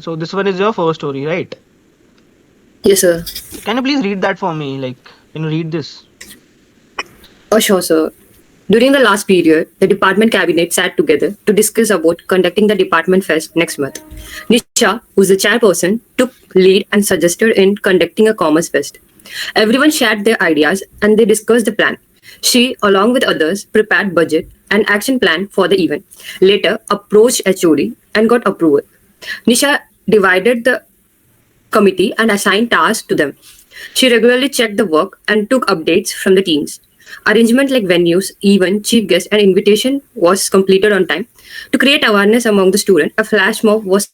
So this one is your first story, right? Yes, sir. Can you please read that for me? Like, can you read this? Oh, sure, sir. During the last period, the department cabinet sat together to discuss about conducting the department fest next month. Nisha, who's the chairperson, took lead and suggested in conducting a commerce fest. Everyone shared their ideas and they discussed the plan. She, along with others, prepared budget and action plan for the event. Later, approached HOD and got approval. Nisha divided the committee and assigned tasks to them. She regularly checked the work and took updates from the teams. Arrangement like venues, event, chief guest, and invitation was completed on time. To create awareness among the students, a flash mob was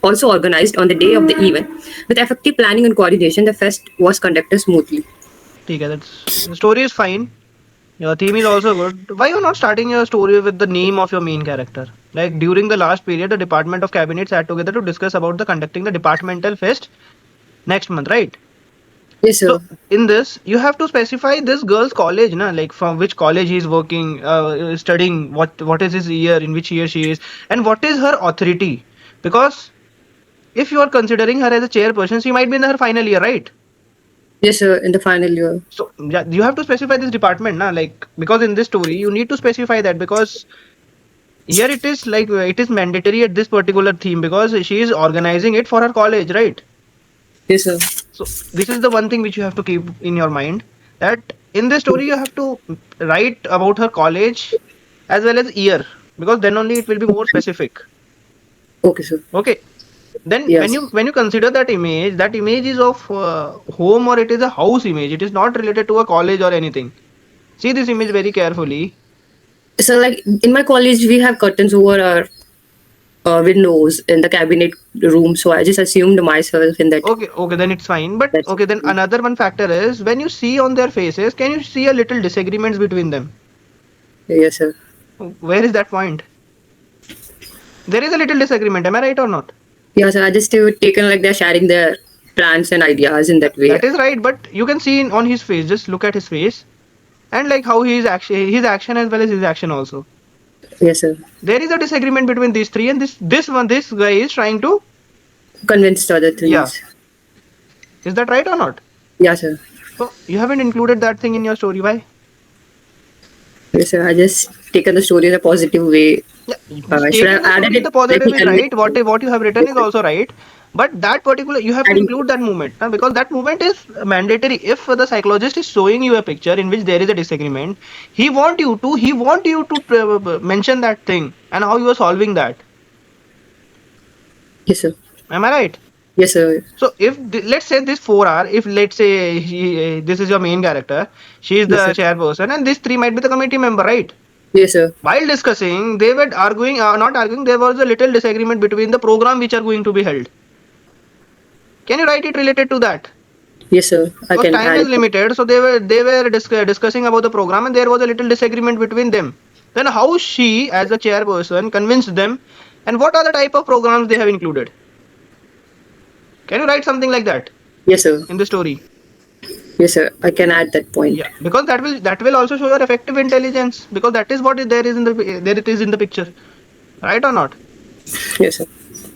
also organized on the day of the event. With effective planning and coordination, the fest was conducted smoothly. Okay, that's the story is fine. Your theme is also good. Why you not starting your story with the name of your main character? Like during the last period, the Department of Cabinet sat together to discuss about the conducting the departmental fest next month, right? Yes, sir. So in this, you have to specify this girl's college, na? Like from which college he is working, studying, what is his year, in which year she is, and what is her authority. Because if you are considering her as a chairperson, she might be in her final year, right? Yes, sir. In the final year. So yeah, you have to specify this department, na? Like because in this story, you need to specify that because here it is like it is mandatory at this particular theme because she is organizing it for her college, right? Yes, sir. So this is the one thing which you have to keep in your mind, that in this story you have to write about her college as well as year, because then only it will be more specific. Okay, sir. Okay, then Yes. when you consider that image is of home, or it is a house image, it is not related to a college or anything. See this image very carefully. So, like in my college, we have curtains over our windows in the cabinet room. So I just assumed myself in that. Okay, okay, then it's fine. But That's okay, then another one factor is when you see on their faces, can you see a little disagreements between them? yes, sir. Where is that point? There is a little disagreement, am I right or not? Yeah, sir. I just taken like they're sharing their plans and ideas in that way. That is right, but you can see on his face, just look at his face, and like how he is his action as well as his action also. Yes, sir. There is a disagreement between these three, and this guy is trying to, Convinced other yeah. things. Is that right or not? Yeah, sir. So you haven't included that thing in your story. Why? Yes, sir. I just taken the story in a positive way. Yeah, Should I taking the have added story in it? the Like positive he is right. What you have written is convinced. also right. But that particular you have to Adding. include that movement, because that movement is mandatory. If the psychologist is showing you a picture in which there is a disagreement, he want you to mention that thing and how you are solving that. Yes, sir. Am I right? Yes, sir. So if let's say this 4 hour, if let's say this is your main character, she is the Yes, sir. chairperson, and these three might be the committee member, right? Yes, sir. While discussing, they were arguing, not arguing. There was a little disagreement between the program which are going to be held. Can you write it related to that? Yes, sir. I Because can time add is it. limited, so they were discussing about the program, and there was a little disagreement between them. Then how she, as a chairperson, convinced them, and what are the type of programs they have included? Can you write something like that Yes, sir. in the story? Yes, sir. I can add that point. Yeah, because that will also show your effective intelligence, because that is what there is in the there it is in the picture, right or not? Yes, sir.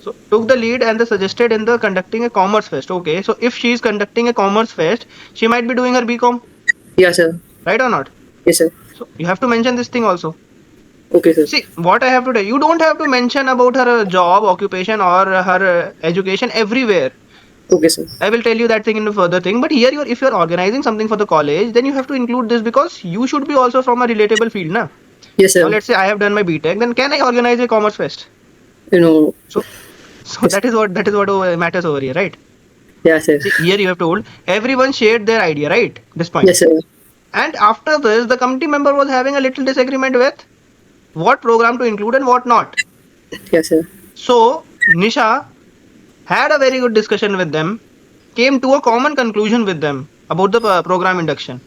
So took the lead and they suggested in the conducting a commerce fest. Okay, so if she is conducting a commerce fest, she might be doing her BCom, Yes, sir. right or not? Yes, sir. So you have to mention this thing also. Okay, sir. See what I have to do. You don't have to mention about her job, occupation, or her education everywhere. Okay, sir. I will tell you that thing in a further thing. But here, if you're organizing something for the college, then you have to include this because you should be also from a relatable field, na? Yes, Now sir. let's say I have done my BTech, then can I organize a commerce fest? You know. So Yes. that is what matters over here, right? Yeah, sir. See, here you have told everyone shared their idea, right? This point. Yes, sir. And after this, the committee member was having a little disagreement with what program to include and what not. Yes, sir. So Nisha had a very good discussion with them, came to a common conclusion with them about the program induction,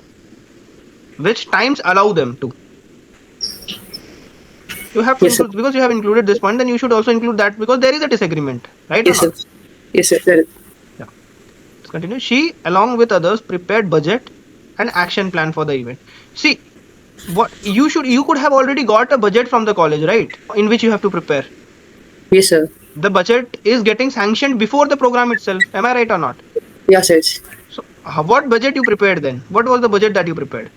which times allow them to. You have to Yes, sir. include, because you have included this point, then you should also include that because there is a disagreement, right or Yes, sir. not? Yes, sir. That- Yeah. Let's continue. She, along with others, prepared budget and action plan for the event. See, what you could have already got a budget from the college, right? In which you have to prepare. Yes, sir. The budget is getting sanctioned before the program itself. Am I right or not? Yes, yes. So, what budget you prepared then? What was the budget that you prepared?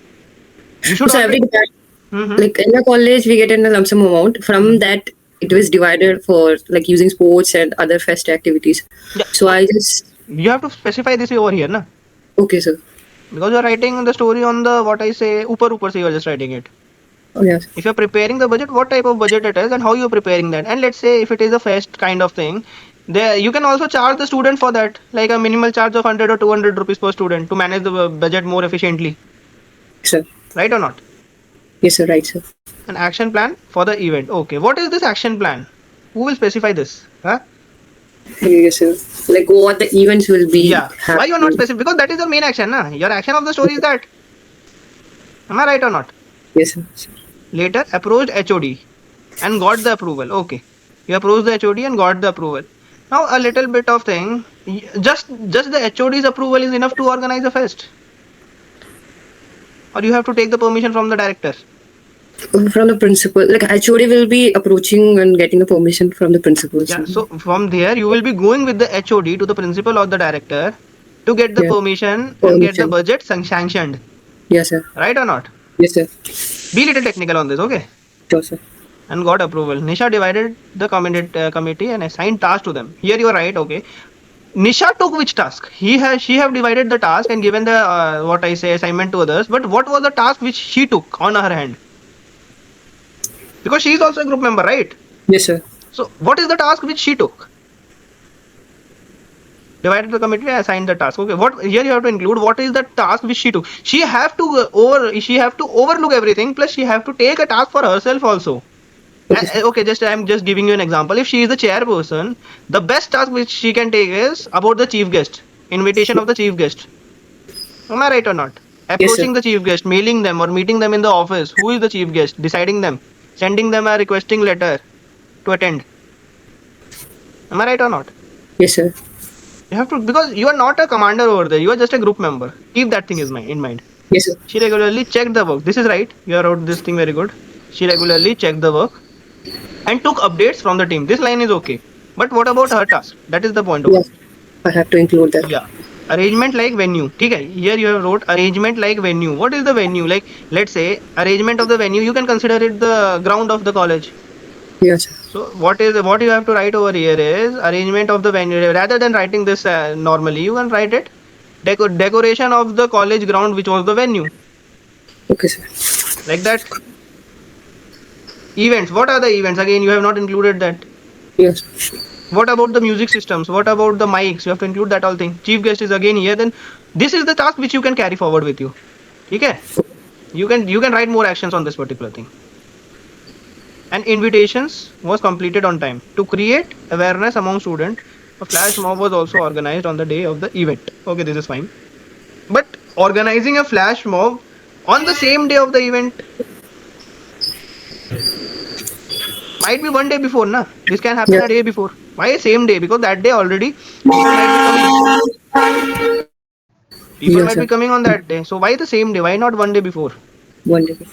You should So always. every Mm-hmm. like in the college we get in a lump sum amount. From Mm-hmm. that, it was divided for like using sports and other fest activities. Yeah. So I just You have to specify this over here, na? okay, sir. Because you're writing the story on the what I say, upper, so you're just writing it. Oh yes. If you're preparing the budget, what type of budget it is and how you're preparing that. And let's say if it is a fest kind of thing, there you can also charge the student for that, like a minimal charge of 100 or 200 rupees per student to manage the budget more efficiently, Sir. right or not? Yes, sir. Right, sir. An action plan for the event. Okay, what is this action plan? Who will specify this? Huh? Yes, sir. Like what the events will be Yeah. Why you're not happening. specific? Because that is your main action, na? Your action of the story is that. Am I right or not? Yes, sir. Later approached HOD and got the approval. Okay. You approached the HOD and got the approval. Now a little bit of thing. Just the HOD's approval is enough to organize a fest. Or you have to take the permission from the director. From the principal, like HOD will be approaching and getting the permission from the principals. Yeah. So from there you will be going with the HOD to the principal or the director to get the Yeah. permission and get the Permission. budget sanctioned. Yes, sir. Right or not? Yes, sir. Be little technical on this, okay? Sure, sir. And got approval. Nisha divided the committee and assigned tasks to them. Here you are right, okay. Nisha took which task? She have divided the task and given the what I say assignment to others. But what was the task which she took on her hand? Because she is also a group member, right? Yes, sir. So what is the task which she took? Divided the committee and assigned the task. Okay, what here you have to include what is the task which she took. She have to overlook everything. Plus she have to take a task for herself also. Okay, sir. Okay, just I'm just giving you an example. If she is the chairperson, the best task which she can take is about the chief guest, invitation of the chief guest. Am I right or not? Yes, sir. Approaching the chief guest, mailing them or meeting them in the office. Who is the chief guest? Deciding them, sending them a requesting letter to attend. Am I right or not? Yes, sir. You have to, because you are not a commander over there. You are just a group member. Keep that thing in mind. Yes, sir. She regularly checked the work. This is right. You wrote this thing very good. She regularly checked the work and took updates from the team. This line is okay. But what about her task? That is the point of it. Yes. I have to include that. Yeah. Arrangement like venue. Okay. Here you have wrote arrangement like venue. What is the venue? Like let's say arrangement of the venue. You can consider it the ground of the college. Yes, sir. So what you have to write over here is arrangement of the venue. Rather than writing this normally, you can write it decoration of the college ground, which was the venue. Okay, sir. Like that. Events. What are the events? Again, you have not included that. Yes. What about the music systems? What about the mics? You have to include that all thing. Chief guest is again here. Then this is the task which you can carry forward with you. Okay? You can write more actions on this particular thing. And invitations was completed on time. To create awareness among students, a flash mob was also organized on the day of the event. Okay, this is fine. But organizing a flash mob on the same day of the event might be one day before, na? This can happen Yeah. a day before. Why same day? Because that day already people might Yes, be sir. coming on that day. So why the same day? Why not one day before? Wonderful.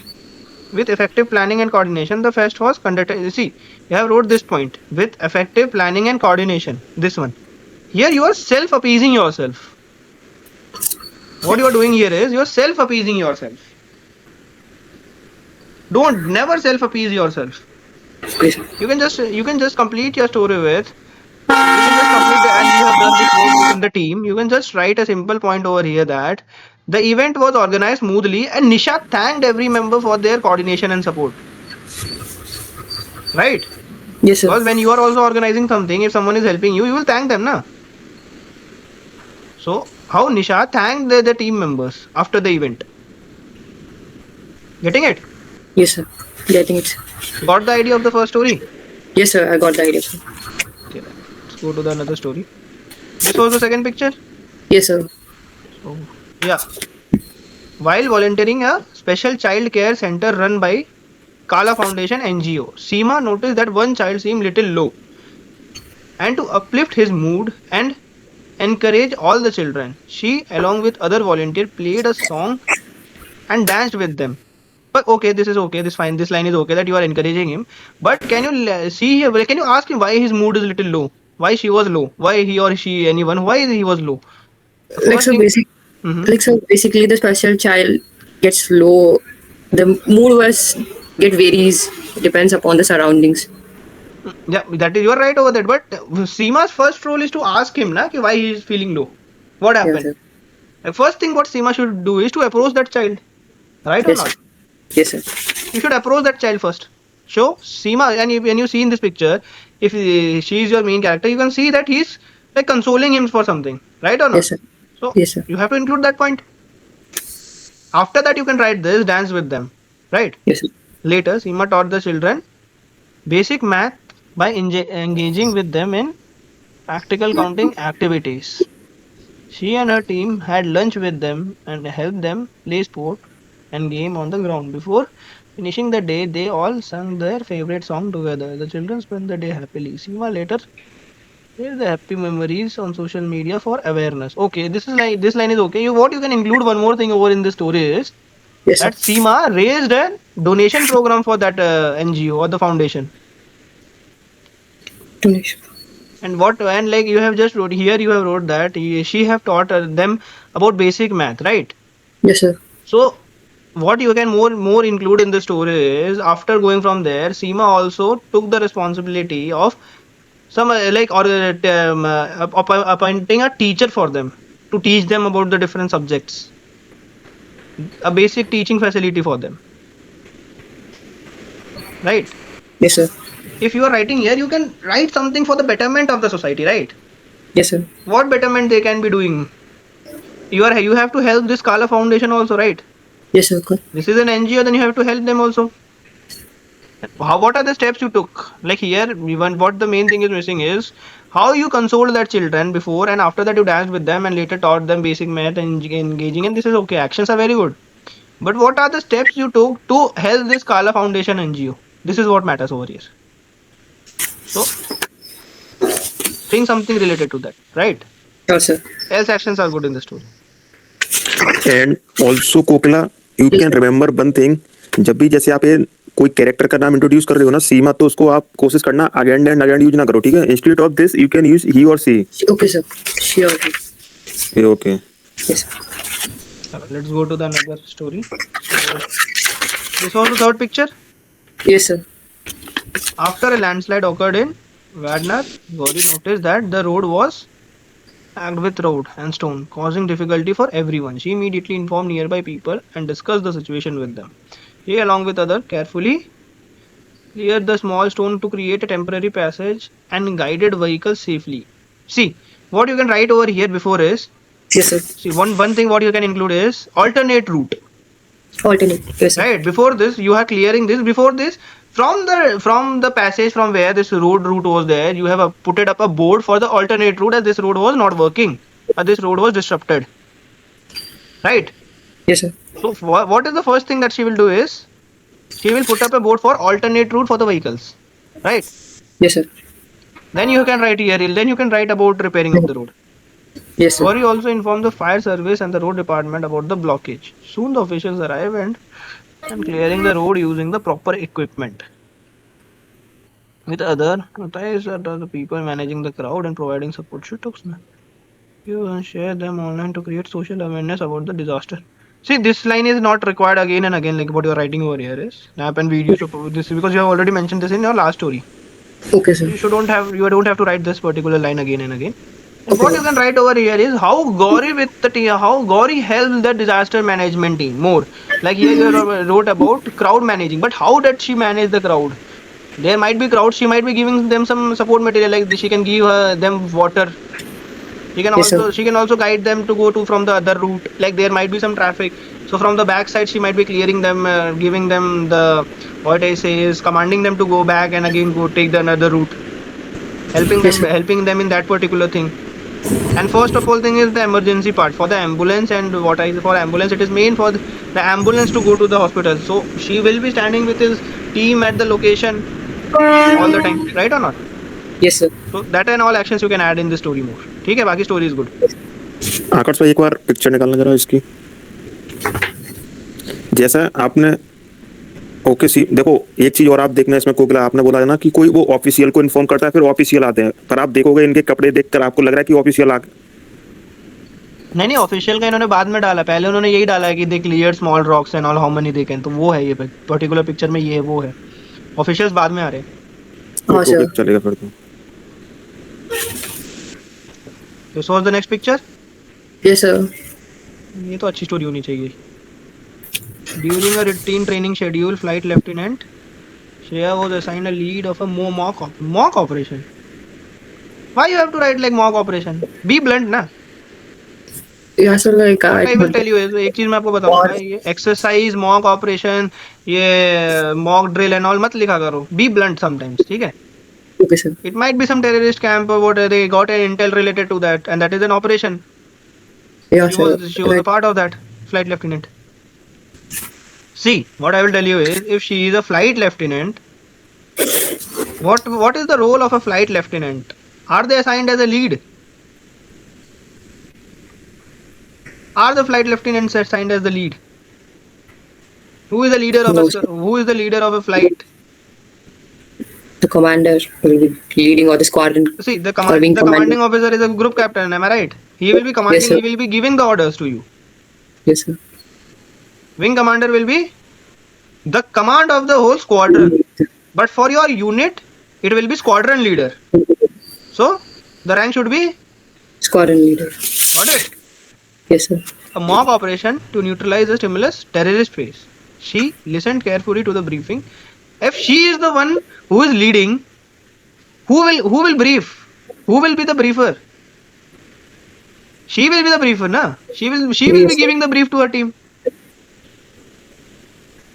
With effective planning and coordination, the fest was conducted. See, you have wrote this point. With effective planning and coordination. This one. Here you are self-appeasing yourself. What you are doing here is you are self-appeasing yourself. Don't never self-appease yourself. Yes, sir. You can just complete your story with. You can just complete the, and you have done this work within the team. You can just write a simple point over here that the event was organized smoothly and Nisha thanked every member for their coordination and support. Right? Yes, sir. Because when you are also organizing something, if someone is helping you, you will thank them, na? So, how Nisha thanked the team members after the event. Getting it? Yes, sir. Getting it. Got the idea of the first story? Yes, sir. I got the idea, sir. Okay, let's go to the another story. This was the second picture. Yes, sir. So, yeah. While volunteering a special child care center run by Kala Foundation NGO, Seema noticed that one child seemed little low. And to uplift his mood and encourage all the children, she, along with other volunteers, played a song and danced with them. But okay, this is okay. This fine. This line is okay that you are encouraging him. But can you see here? Can you ask him why his mood is little low? Why she was low? Why he or she, anyone? Why he was low? The Like first so thing. basic, Hmm. like so basically the special child gets low. The mood was get varies depends upon the surroundings. Yeah, that is, you are right over that. But Seema's first role is to ask him, na, ki why he is feeling low. What Yes, happened? sir. The first thing what Seema should do is to approach that child, right or Yes, sir. not? Yes, sir. You should approach that child first. Show Seema, and when you see in this picture, if she is your main character, you can see that he's like consoling him for something, right or not? Yes, sir. So Yes, sir. you have to include that point. After that, you can write this, dance with them, right? Yes, sir. Later, Seema taught the children basic math by engaging with them in practical counting activities. She and her team had lunch with them and helped them play sport and game on the ground. Before finishing the day, they all sang their favorite song together. The children spent the day happily. Seema later shared the happy memories on social media for awareness. Okay, this is like this line is okay. What you can include one more thing over in this story is Yes, sir. that Seema raised a donation program for that NGO or the foundation. Donation. And like you have just wrote here, you have wrote that she have taught them about basic math, right? Yes, sir. So what you can more include in the story is after going from there, Seema also took the responsibility of some like or appointing a teacher for them to teach them about the different subjects, a basic teaching facility for them, right? Yes, sir. If you are writing here, you can write something for the betterment of the society, right? Yes, sir. What betterment they can be doing? You have to help this Kala Foundation also, right? Yes, sir. Good. This is an NGO, then you have to help them also. What are the steps you took? Like here, even what the main thing is missing is how you consoled that children before and after that you danced with them and later taught them basic math and engaging. And this is okay. Actions are very good. But what are the steps you took to help this Kala Foundation NGO? This is what matters over here. So bring something related to that, right? Sure, sir. Else actions are good in the story. And also Kokila you Yes, can sir. Remember one thing, जब भी जैसे आप ये कोई character का नाम introduce कर रहे हो ना सीमा, तो उसको आप कोशिश करना अगेन एंड अगेन यूज ना करो, ठीक है? Instead of this you can use he और she. Okay, sir. Sure. Okay. Yes, sir. Let's go to the another story. So this was the third picture. Yes, sir. After a landslide occurred in Wadnar, Gauri noticed that the road was packed with road and stone, causing difficulty for everyone. She immediately informed nearby people and discussed the situation with them. He, along with others, carefully cleared the small stone to create a temporary passage and guided vehicles safely. See, what you can write over here before is, Yes, sir. see, one thing what you can include is alternate route. Alternate. Yes, sir. Right, before this you are clearing this. Before this, from the passage from where this route was there, you have put it up a board for the alternate route as this road was not working, this road was disrupted, right? Yes, sir. So what is the first thing that she will do is she will put up a board for alternate route for the vehicles, right? Yes, sir. Then you can write here, then you can write about repairing of the road. Yes, sir. Gauri also informed the fire service and the road department about the blockage. Soon the officials arrived and clearing the road using the proper equipment. With other ties are the people managing the crowd and providing support. She took snap. You can share them online to create social awareness about the disaster. See, this line is not required again and again, like what you are writing over here is snap and video. So this because you have already mentioned this in your last story. Okay, sir. You don't have to write this particular line again and again. And Okay, what you sir. can write over here is how Gauri with the team, how Gauri helped the disaster management team more. Like here you wrote about crowd managing, but how did she manage the crowd? There might be crowds. She might be giving them some support material, like she can give them water. Yes, sir. She can also guide them to go to from the other route. Like there might be some traffic, so from the back side she might be clearing them, giving them the what I say is commanding them to go back and again go take the another route, Yes, sir. helping them in that particular thing. And first of all thing is the emergency part for the ambulance, and what I for ambulance it is main for the ambulance to go to the hospital. So she will be standing with his team at the location all the time, right or not? Yes, sir. So that and all actions you can add in the story more. ठीक है, बाकी story is good. आकर्ष भाई एक बार picture निकालना जरा इसकी. जैसा आपने ओके सी देखो, एक चीज और आप देखना इसमें, कोकिला आपने बोला है ना कि कोई वो ऑफिशियल को इन्फॉर्म करता है फिर ऑफिशियल आते हैं, पर आप देखोगे इनके कपड़े देखकर आपको लग रहा है कि ऑफिशियल आ नहीं ऑफिशियल का इन्होंने बाद में डाला, पहले उन्होंने यही डाला है कि they clear small rocks and all how many they can, तो वो है ये पर्टिकुलर पिक्चर में, ये वो है। ऑफिशियल्स बाद में आ रहे हैं। हाँ ओके सर। ओके चलेगा फिर तो। This was the next picture. Yes sir. ये तो अच्छी स्टोरी होनी चाहिए। During a routine training schedule, flight lieutenant Shreya was assigned a lead of a mock operation. Why you have to write like mock operation? Be blunt ना। या sir like What I I will thought tell you is, एक चीज मैं आपको बताऊंगा, ये exercise mock operation, ये mock drill and all मत लिखा करो। Be blunt sometimes, ठीक है? Okay sir. It might be some terrorist camp or what, they got an intel related to that, and that is an operation. या sir She was a part of that, flight lieutenant. See, what I will tell you is, if she is a flight lieutenant, what is the role of a flight lieutenant? Are they assigned as a lead? Are the flight lieutenants assigned as the lead? Who is the leader of No, a who is the leader of a flight? the commander will be leading or the squadron See, the or wing commander. commanding officer is a group captain. Am I right? He will be commanding. Yes, sir. He will be giving the orders to you. Yes sir. Wing commander will be the command of the whole squadron. But for your unit, it will be squadron leader. So the rank should be. Squadron leader. Got it? Yes sir. A mock operation to neutralize the stimulus terrorist phase. She listened carefully to the briefing. If she is the one who is leading, who will brief? Who will be the briefer? She will be the briefer, na? She will be giving the brief to her team.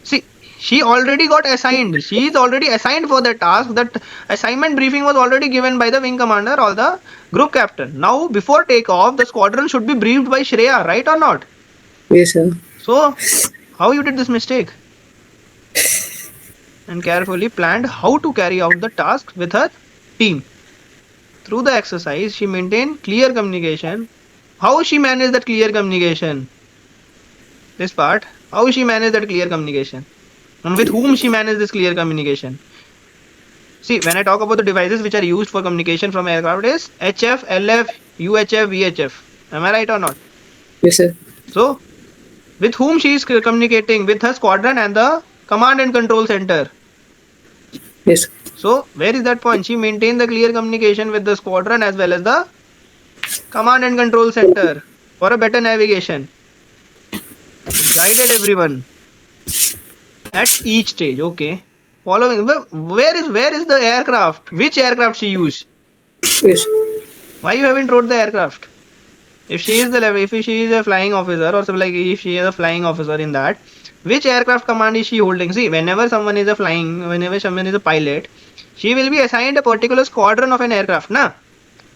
See, she already got assigned. She is already assigned for the task. That assignment briefing was already given by the wing commander or the group captain. Now, before takeoff, the squadron should be briefed by Shreya, right or not? Yes sir. So, how you did this mistake? And carefully planned how to carry out the task with her team. Through the exercise, she maintained clear communication. How she managed that clear communication? This part. How she managed that clear communication? And with whom she managed this clear communication? See, when I talk about the devices which are used for communication from aircraft is HF, LF, UHF, VHF. Am I right or not? Yes sir. So, with whom she is communicating? With her squadron and the command and control center. Yes. So, where is that point? She maintained the clear communication with the squadron as well as the command and control center for a better navigation. Guided everyone at each stage. Okay. Following, where is the aircraft? Which aircraft she used? Yes. Why you haven't wrote the aircraft? If she is a flying officer or something, like if she is a flying officer in that, which aircraft command is she holding? See, whenever someone is a pilot, she will be assigned a particular squadron of an aircraft, na?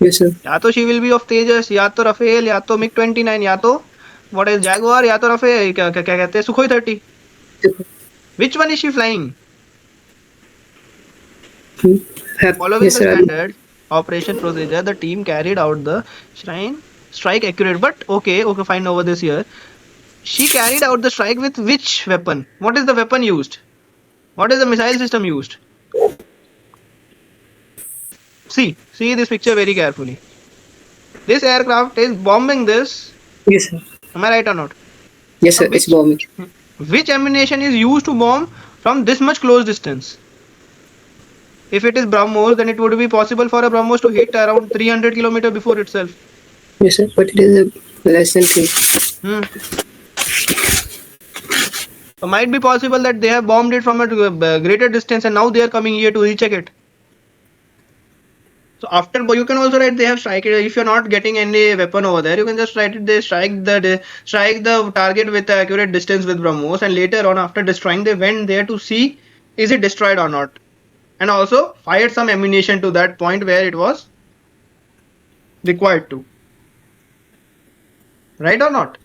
Yes sir. या तो she will be of Tejas, या तो Rafale, या तो MiG-29, या तो what is Jaguar, या तो Rafale, क्या कहते हैं, Sukhoi 30. Which one is she flying? Following Yes the sir. standard operation procedure, the team carried out the strike accurate. But okay, fine, over this year. She carried out the strike with which weapon? What is the weapon used? What is the missile system used? See this picture very carefully. This aircraft is bombing this. Yes sir. Am I right or not? Yes sir. It's bombing. Which ammunition is used to bomb from this much close distance? If it is BrahMos, then it would be possible for a BrahMos to hit around 300 km before itself. Yes sir. But it is a less than 3. So might be possible that they have bombed it from a greater distance and now they are coming here to recheck it. So after, you can also write they have strike it. If you're not getting any weapon over there, you can just write it, they strike the target with accurate distance with BrahMos, and later on after destroying they went there to see is it destroyed or not, and also fired some ammunition to that point where it was required to. Right or not?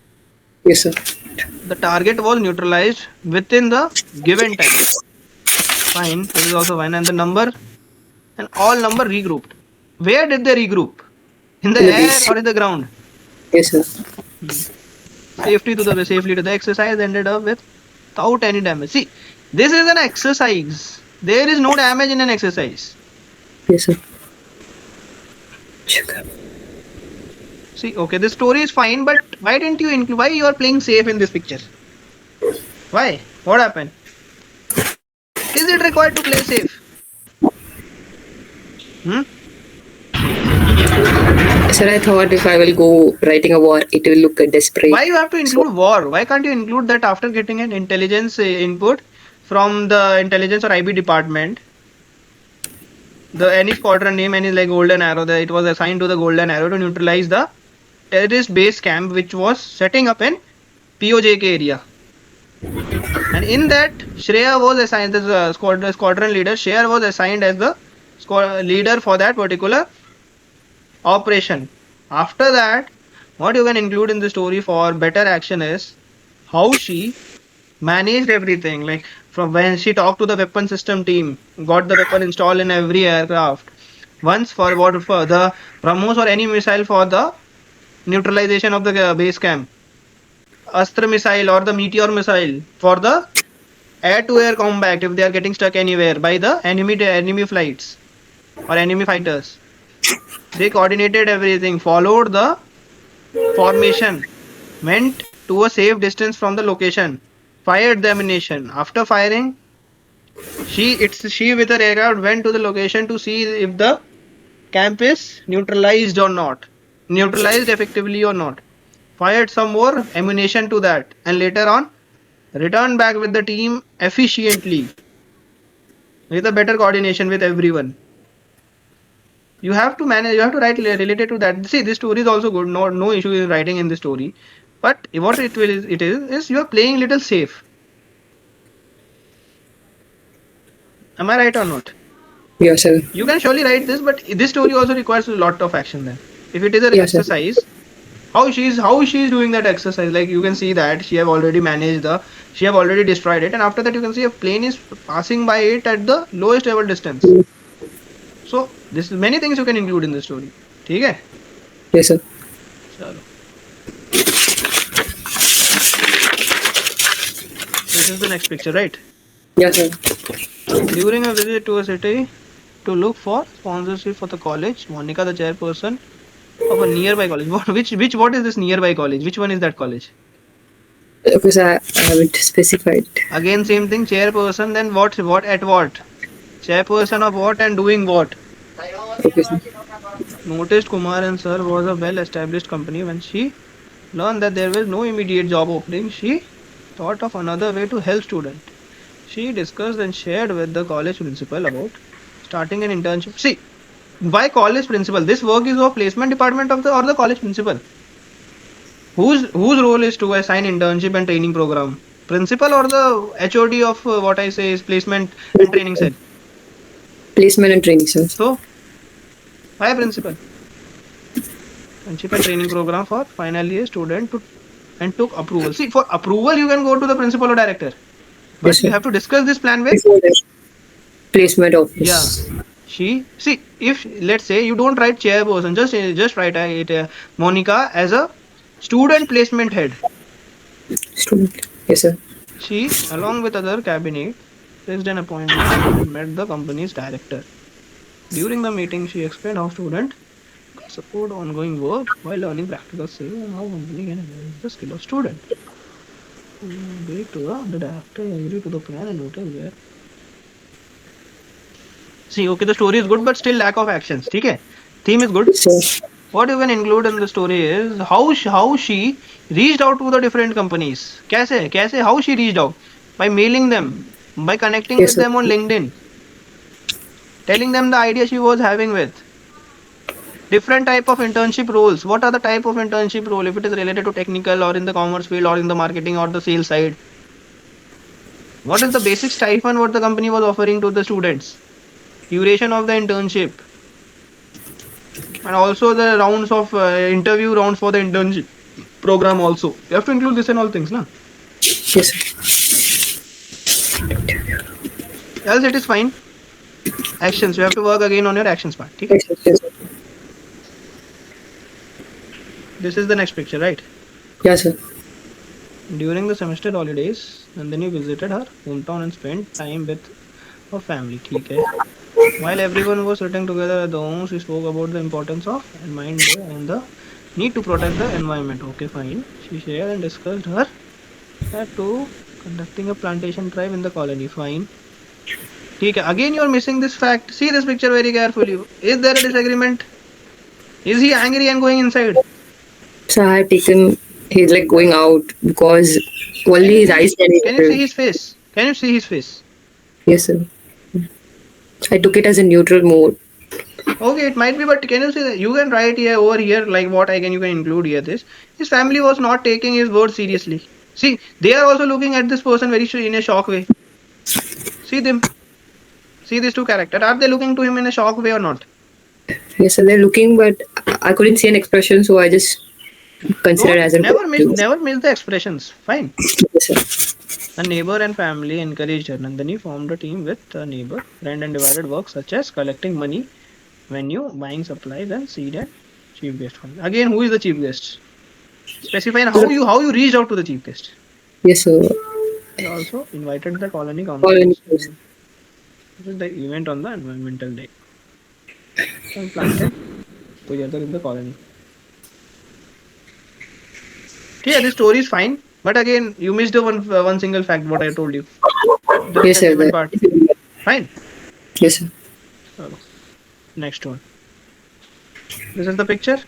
Yes sir. The target was neutralized within the given time. Fine, this is also fine. And the number and all number regrouped. Where did they regroup? In the air or in the ground? Yes sir. Safely to the exercise ended up without any damage. See, This is an exercise. There is no damage in an exercise. Yes, sir. Sugar. See, okay, this story is fine, but why didn't you include? Why you are playing safe in this picture? Why? What happened? Is it required to play safe? Hmm? Sir, I thought if I will go writing a war, it will look desperate. Why you have to So, include war? Why can't you include that after getting an intelligence input from the intelligence or IB department? The any squadron name, any like golden arrow, that it was assigned to the golden arrow to neutralize the terrorist base camp which was setting up in POJK area. And in that, Shreya was assigned, the squadron leader, Shreya was assigned as the leader for that particular operation. After that, what you can include in the story for better action is how she managed everything. Like from when she talked to the weapon system team, got the weapon installed in every aircraft. Once for what for the BrahMos or any missile for the neutralization of the base camp. Astra missile or the Meteor missile for the air-to-air combat if they are getting stuck anywhere by the enemy flights or enemy fighters. They coordinated everything, followed the formation, went to a safe distance from the location, fired the ammunition. After firing, she with her aircraft went to the location to see if the camp is neutralized or not, neutralized effectively or not. Fired some more ammunition to that, and later on returned back with the team efficiently with a better coordination with everyone. You have to manage, you have to write related to that. See, this story is also good, no issue in writing in the story, but what it is you are playing little safe. Am I right or not? yes, sir. You can surely write this, but this story also requires a lot of action then. If it is an Yes, sir. exercise, how she's doing that exercise, like you can see that she have already managed she have already destroyed it, and after that you can see a plane is passing by it at the lowest ever distance. So this is many things you can include in the story. ठीक है? Yes, sir. चलो. This is the next picture, right? Yes, sir. During a visit to a city to look for sponsorship for the college, Monica, the chairperson of a nearby college. What is this nearby college? Which one is that college? Because I haven't specified. Again, same thing. Chairperson. Then what? What at what? Chairperson of what and doing what? Okay, sir. Noticed Kumar and Sir was a well-established company. When she learned that there was no immediate job opening, she thought of another way to help students. She discussed and shared with the college principal about starting an internship. See, why college principal? This work is of placement department of the college principal. Whose role is to assign internship and training program? Principal or the HOD of what I say is placement and training cell? Placement and training, sir. So, why principal? Internship and training program for final year student and took approval. See, for approval you can go to the principal or director, but Yes, you sir. have to discuss this plan with. Before that, placement office. Yeah. She see if let's say you don't write chairperson, just write it Monica as a student placement head. Student. Yes, sir. She, along with other cabinet, placed an appointment and met the company's director. During the meeting, she explained how student support ongoing work while learning practical skills and how company can enhance the skill of student. Agreed to the director agreed to the plan and noted where. See, okay, the story is good, but still lack of actions. Okay, theme is good. Sir. What you can include in the story is how she reached out to the different companies. कैसे how she reached out? By mailing them, by connecting Yes, with sir. them on LinkedIn, telling them the idea she was having with. Different type of internship roles. What are the type of internship role? If it is related to technical or in the commerce field or in the marketing or the sales side. What is the basic stipend what the company was offering to the students? Duration of the internship. And also the rounds of interview rounds for the internship program also. You have to include this and all things, na? Yes, sir. Else it is fine. Actions. You have to work again on your actions part. Okay? Yes, sir. Yes, sir. This is the next picture, right? Yes, sir. During the semester holidays, Nandini visited her hometown and spent time with her family. ठीक है. While everyone was sitting together at the home, she spoke about the importance of mind and the need to protect the environment. Okay, fine. She shared and discussed her step to conducting a plantation drive in the colony. Fine. ठीक है. Again, you are missing this fact. See this picture very carefully. Is there a disagreement? Is he angry and going inside? So I had taken he's like going out because Can only you his see? eyes can Can you see enter. his face? Can you see his face? Yes, sir. I took it as a neutral mode. Okay, it might be, but can you see that you can write here over here like what I can you can include here this his family was not taking his words seriously. See, they are also looking at this person very in a shock way. See them, see these two characters. Are they looking to him in a shock way or not? Yes, sir. They're looking, but I couldn't see an expression, so I just considered Don't as a never miss the expressions. Fine. yes, sir. A neighbor and family encouraged her. Nandini formed a team with a neighbor, friend, and divided work such as collecting money, venue, buying supplies, and seed and chief guest. Again, who is the chief guest? Specify how you reached out to the chief guest. Yes, sir. He also invited the colony All in councillors to visit the event on the environmental day and planted together in the colony. Yeah, this story is fine, but again, you missed the one single fact what I told you. The Yes, sir. disagreement part. Fine. Yes, sir. Chalo. Next one. This is the picture.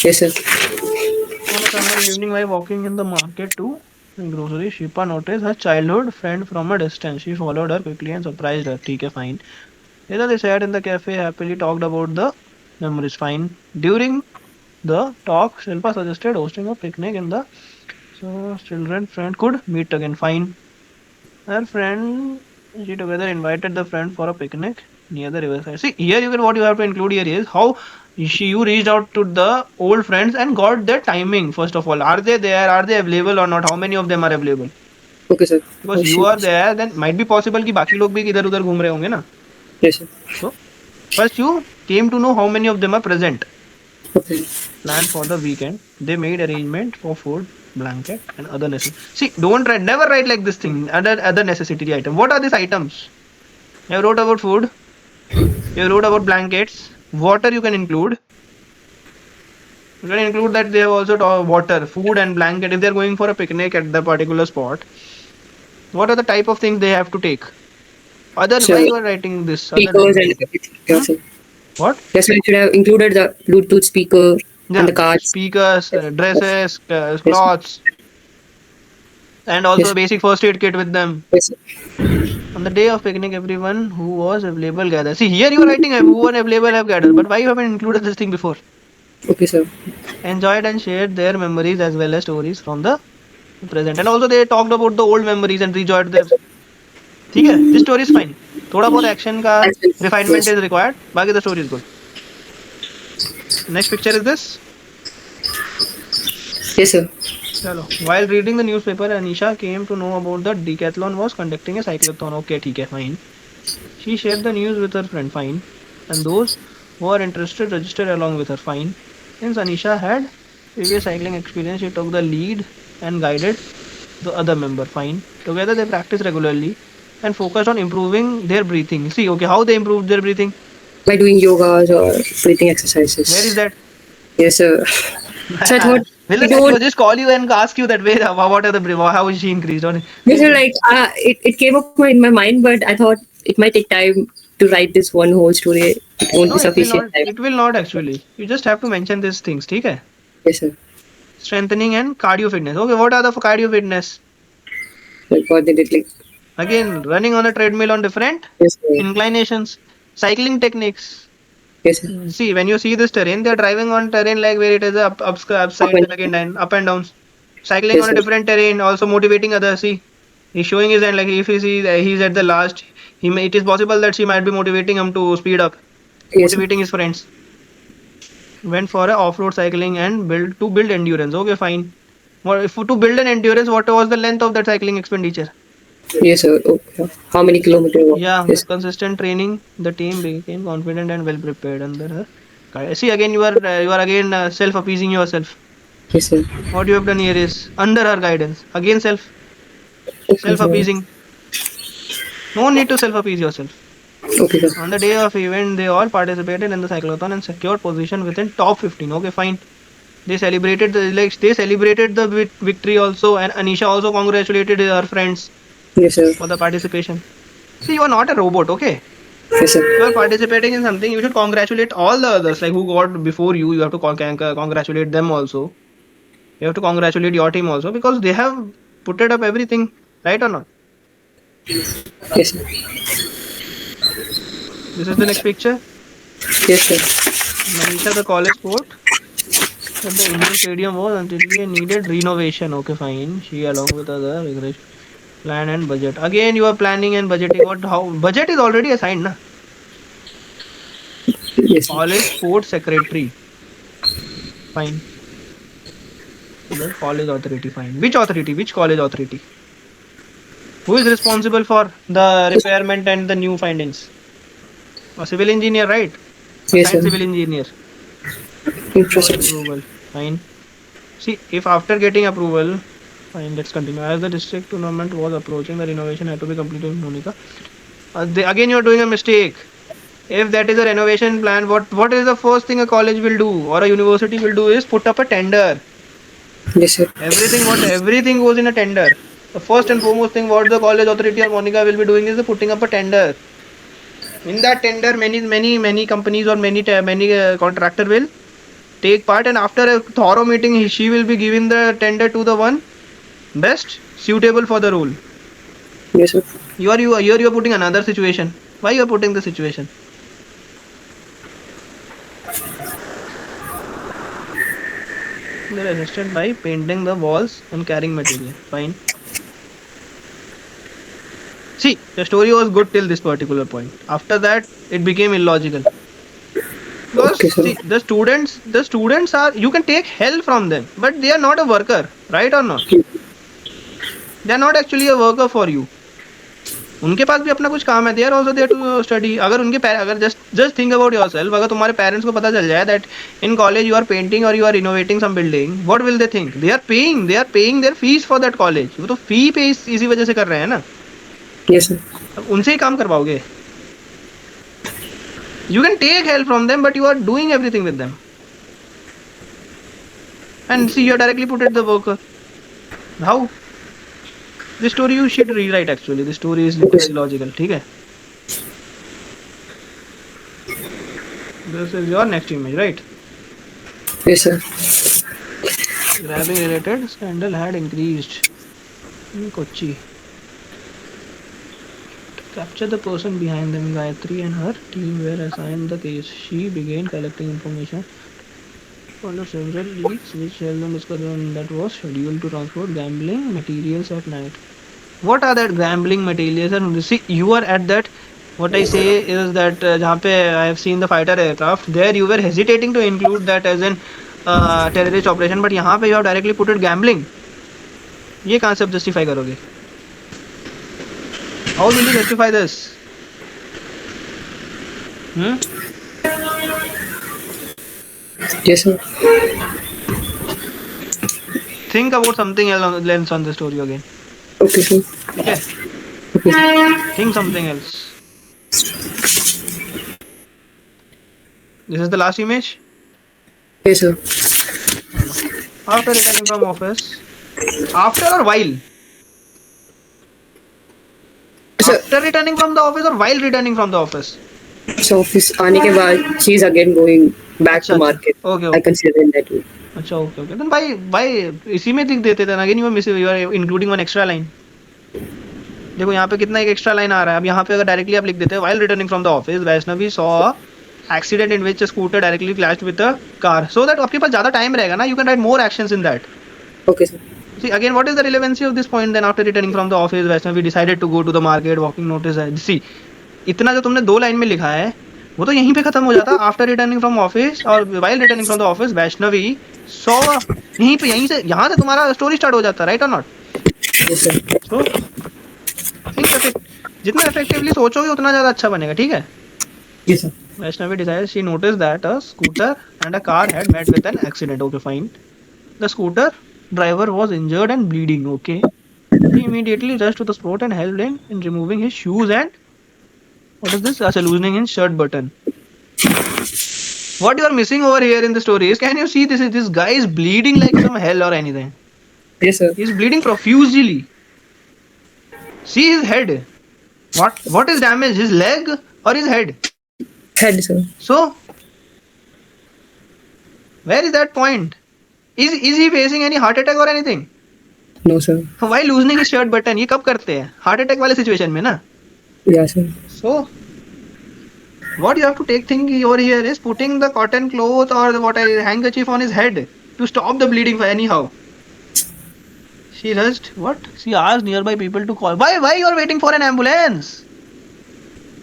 Yes, sir. On a summer evening, while walking in the market to grocery, Shipa noticed her childhood friend from a distance. She followed her quickly and surprised her. Okay, fine. Later, they sat in the cafe, happily talked about the memories. Fine. During the talk, Shilpa suggested hosting a picnic in the so children friend could meet again. Fine. Her friend, she together invited the friend for a picnic near the riverside. See, here you can what you have to include here is how you reached out to the old friends and got their timing. First of all, are they there? Are they available or not? How many of them are available? Okay, sir. Because Oh, you shit. are there, then might be possible कि बाकी लोग भी इधर उधर घूम रहे होंगे ना. Yes, sir. So first you came to know how many of them are present. Okay. Planned for the weekend. They made arrangement for food, blanket, and other necessities. See, don't write, never write like this thing. Other necessity item. What are these items? You wrote about food. You wrote about blankets. Water you can include. You can include that they have also water, food, and blanket if they are going for a picnic at the particular spot. What are the type of things they have to take? Other So why you are writing this? Other speakers and everything. hmm? Yes, sir. What? Yes, sir. I should have included the Bluetooth speaker and Yeah, the cards. speakers, Yes, dresses, yes, sir. cloths, and also Yes, a basic first aid kit with them. yes, sir. On the day of picnic, everyone who was available gathered. See, here you are writing who were available have gathered, but why you haven't included this thing before? Okay, sir. Enjoyed and shared their memories as well as stories from the present. And also they talked about the old memories and rejoiced them. ठीक है, this story is fine. थोड़ा बहुत action का refinement Yes, is required. बाकी the story is good. Next picture is this. yes, sir. चलो. While reading the newspaper, Anisha came to know about the decathlon was conducting a cyclothon. Okay, ठीक है, fine. She shared the news with her friend. Fine. And those who are interested registered along with her. Fine. Since Anisha had previous cycling experience, she took the lead and guided the other member. Fine. Together they practiced regularly and focused on improving their breathing. See, okay, how they improved their breathing? By doing yogas or breathing Where is exercises. that? Yes, sir. So I thought Will we the don't. psychologist call you and ask you that way? What are the how is she increased? Yes, sir. Like it came up in my mind, but I thought it might take time to write this one whole story. It won't No, be it will sufficient not. time. It will not actually. You just have to mention these things. Okay? Yes, sir. Strengthening and cardio fitness. Okay, what are the cardio fitness? Like what they did, like Again, running on a treadmill on different yes, sir. inclinations, cycling techniques. Yes, sir. See, when you see this terrain, they are driving on terrain like where it is Up upside, and then again down, up and downs. Cycling yes, on a sir. different terrain, also motivating others. See, he's showing his hand like if he sees he's at the last, it is possible that she might be motivating him to speed up, Yes, sir. motivating his friends. Went for a off-road cycling and build endurance. Okay, fine. What if to build an endurance? What was the length of that cycling expenditure? Yes, sir. Okay. How many kilometers? Yeah, Yes. with consistent training, the team became confident and well prepared under her. See, again you are again self-appeasing yourself. Yes, sir. What you have done here is under her guidance. Again, Okay, self sir. appeasing. No need to self appease yourself. Okay, sir. On the day of event, they all participated in the cyclothon and secured position within top 15. Okay, fine. They celebrated the victory also, and Anisha also congratulated her friends Yes, sir. for the participation. See, you are not a robot, okay? Yes, sir. You are participating in something. You should congratulate all the others, like who got before you. You have to congratulate them also. You have to congratulate your team also because they have put it up everything, right or not? Yes, sir. This is the next picture. Yes, sir. Manisha, the college sport. That the indoor stadium was until we needed renovation. Okay, fine. She along with other rigorous plan and budget. Again, you are planning and budgeting. What? How? Budget is already assigned, na? Yes, sir. College sports secretary. Fine. The college authority. Fine. Which authority? Which college authority? Who is responsible for the repairment and the new findings? A civil engineer, right? Yes, Assigned sir. civil engineer for Infrastructure. approval. Fine. See, if after getting approval, fine, let's continue. As the district tournament was approaching, the renovation had to be completed in Monica. Again, you're doing a mistake. If that is a renovation plan, what is the first thing a college will do or a university will do is put up a tender. Yes, sir. Everything goes in a tender. The first and foremost thing what the college authority or Monica will be doing is putting up a tender. In that tender, many companies or many contractor will take part, and after a thorough meeting, she will be giving the tender to the one best suitable for the role. Yes, sir. You are putting another situation. Why you are putting the situation? They're assisted by painting the walls and carrying material. Fine. See, the story was good till this particular point. After that, it became illogical. Because Okay, sir. see, the students are you can take help from them, but they are not a worker, right or not? They are not actually a worker for you. उनके पास भी अपना कुछ काम है. They are also there to study. अगर just think about yourself. अगर तुम्हारे parents को पता चल जाए that in college you are painting or you are renovating some building, what will they think? They are paying their fees for that college. वो तो fee पे इसी वजह से कर रहे हैं ना. Yes, sir. अब उनसे ही काम करवाओगे. You can take help from them, but you are doing everything with them. And see, you are directly put at the worker. How? This story you should rewrite actually. This story is literally illogical. ठीक है? This is your next image, right? Yes, sir. Grabbing related scandal had increased in Kochi. To capture the person behind them, Gayatri and her team were assigned the case. She began collecting information on several leaks which held them discovered that was scheduled to transport gambling materials at night. What are that gambling materials? And see, you are at that. What I say is that जहाँ पे I have seen the fighter aircraft, there you were hesitating to include that as an terrorist operation, but यहाँ पे you have directly put it gambling. ये कहाँ से आप justify करोगे? How will you justify this? Yes, sir. Think about something else on the story again. Okay, sir. Okay? Okay, sir. Think something else. This is the last image. Yes, sir. After returning from office. After or while? Sir, After returning from the office or while returning from the office? so office आने के बाद she is again going back अच्छा to market. okay I okay consider in that way. अच्छा okay okay then why इसी में दिख देते थे again you are including one extra line. देखो यहाँ पे कितना एक एक्स्ट्रा लाइन आ रहा है. अब यहाँ पे अगर डायरेक्टली आप लिख देते हैं while returning from the office Vaishnavi saw a accident in which a scooter directly clashed with a car, so that आपके पास ज़्यादा टाइम रहेगा ना. You can write more actions in that. Okay, sir. See again, what is the relevancy of this point? Then after returning from the office, Vaishnavi decided to go to the market. Walking notice है. See, इतना जो तुमने दो line में लिखा है, वो तो यहीं पे खत्म हो जाता. After returning from office और while returning from the office, Vaishnavi saw यहीं से यहाँ से तुम्हारा स्टोरी स्टार्ट हो जाता, right or not? Yes, sir. So जितना effectively सोचोगे उतना ज़्यादा अच्छा बनेगा. ठीक है? Yes, sir. Vaishnavi decided she noticed that a scooter and a car had met with an accident. Okay, fine. The scooter driver was injured and bleeding. Okay. She immediately rushed to the spot and helped him in removing his shoes and what is this? Loosening his shirt button. What you are missing over here in the story is, can you see this guy is bleeding like some hell or anything? Yes, sir. He's bleeding profusely. See his head. What is damaged? His leg or his head? Head, sir. So where is that point? Is he facing any heart attack or anything? No, sir. Why loosening his shirt button? ये कब करते हैं? Heart attack वाले situation में ना? Yeah, sir. So what you have to take thing over here is putting the cotton cloth or what a handkerchief on his head to stop the bleeding anyhow. She rushed. What? She asked nearby people to call. Why you are waiting for an ambulance?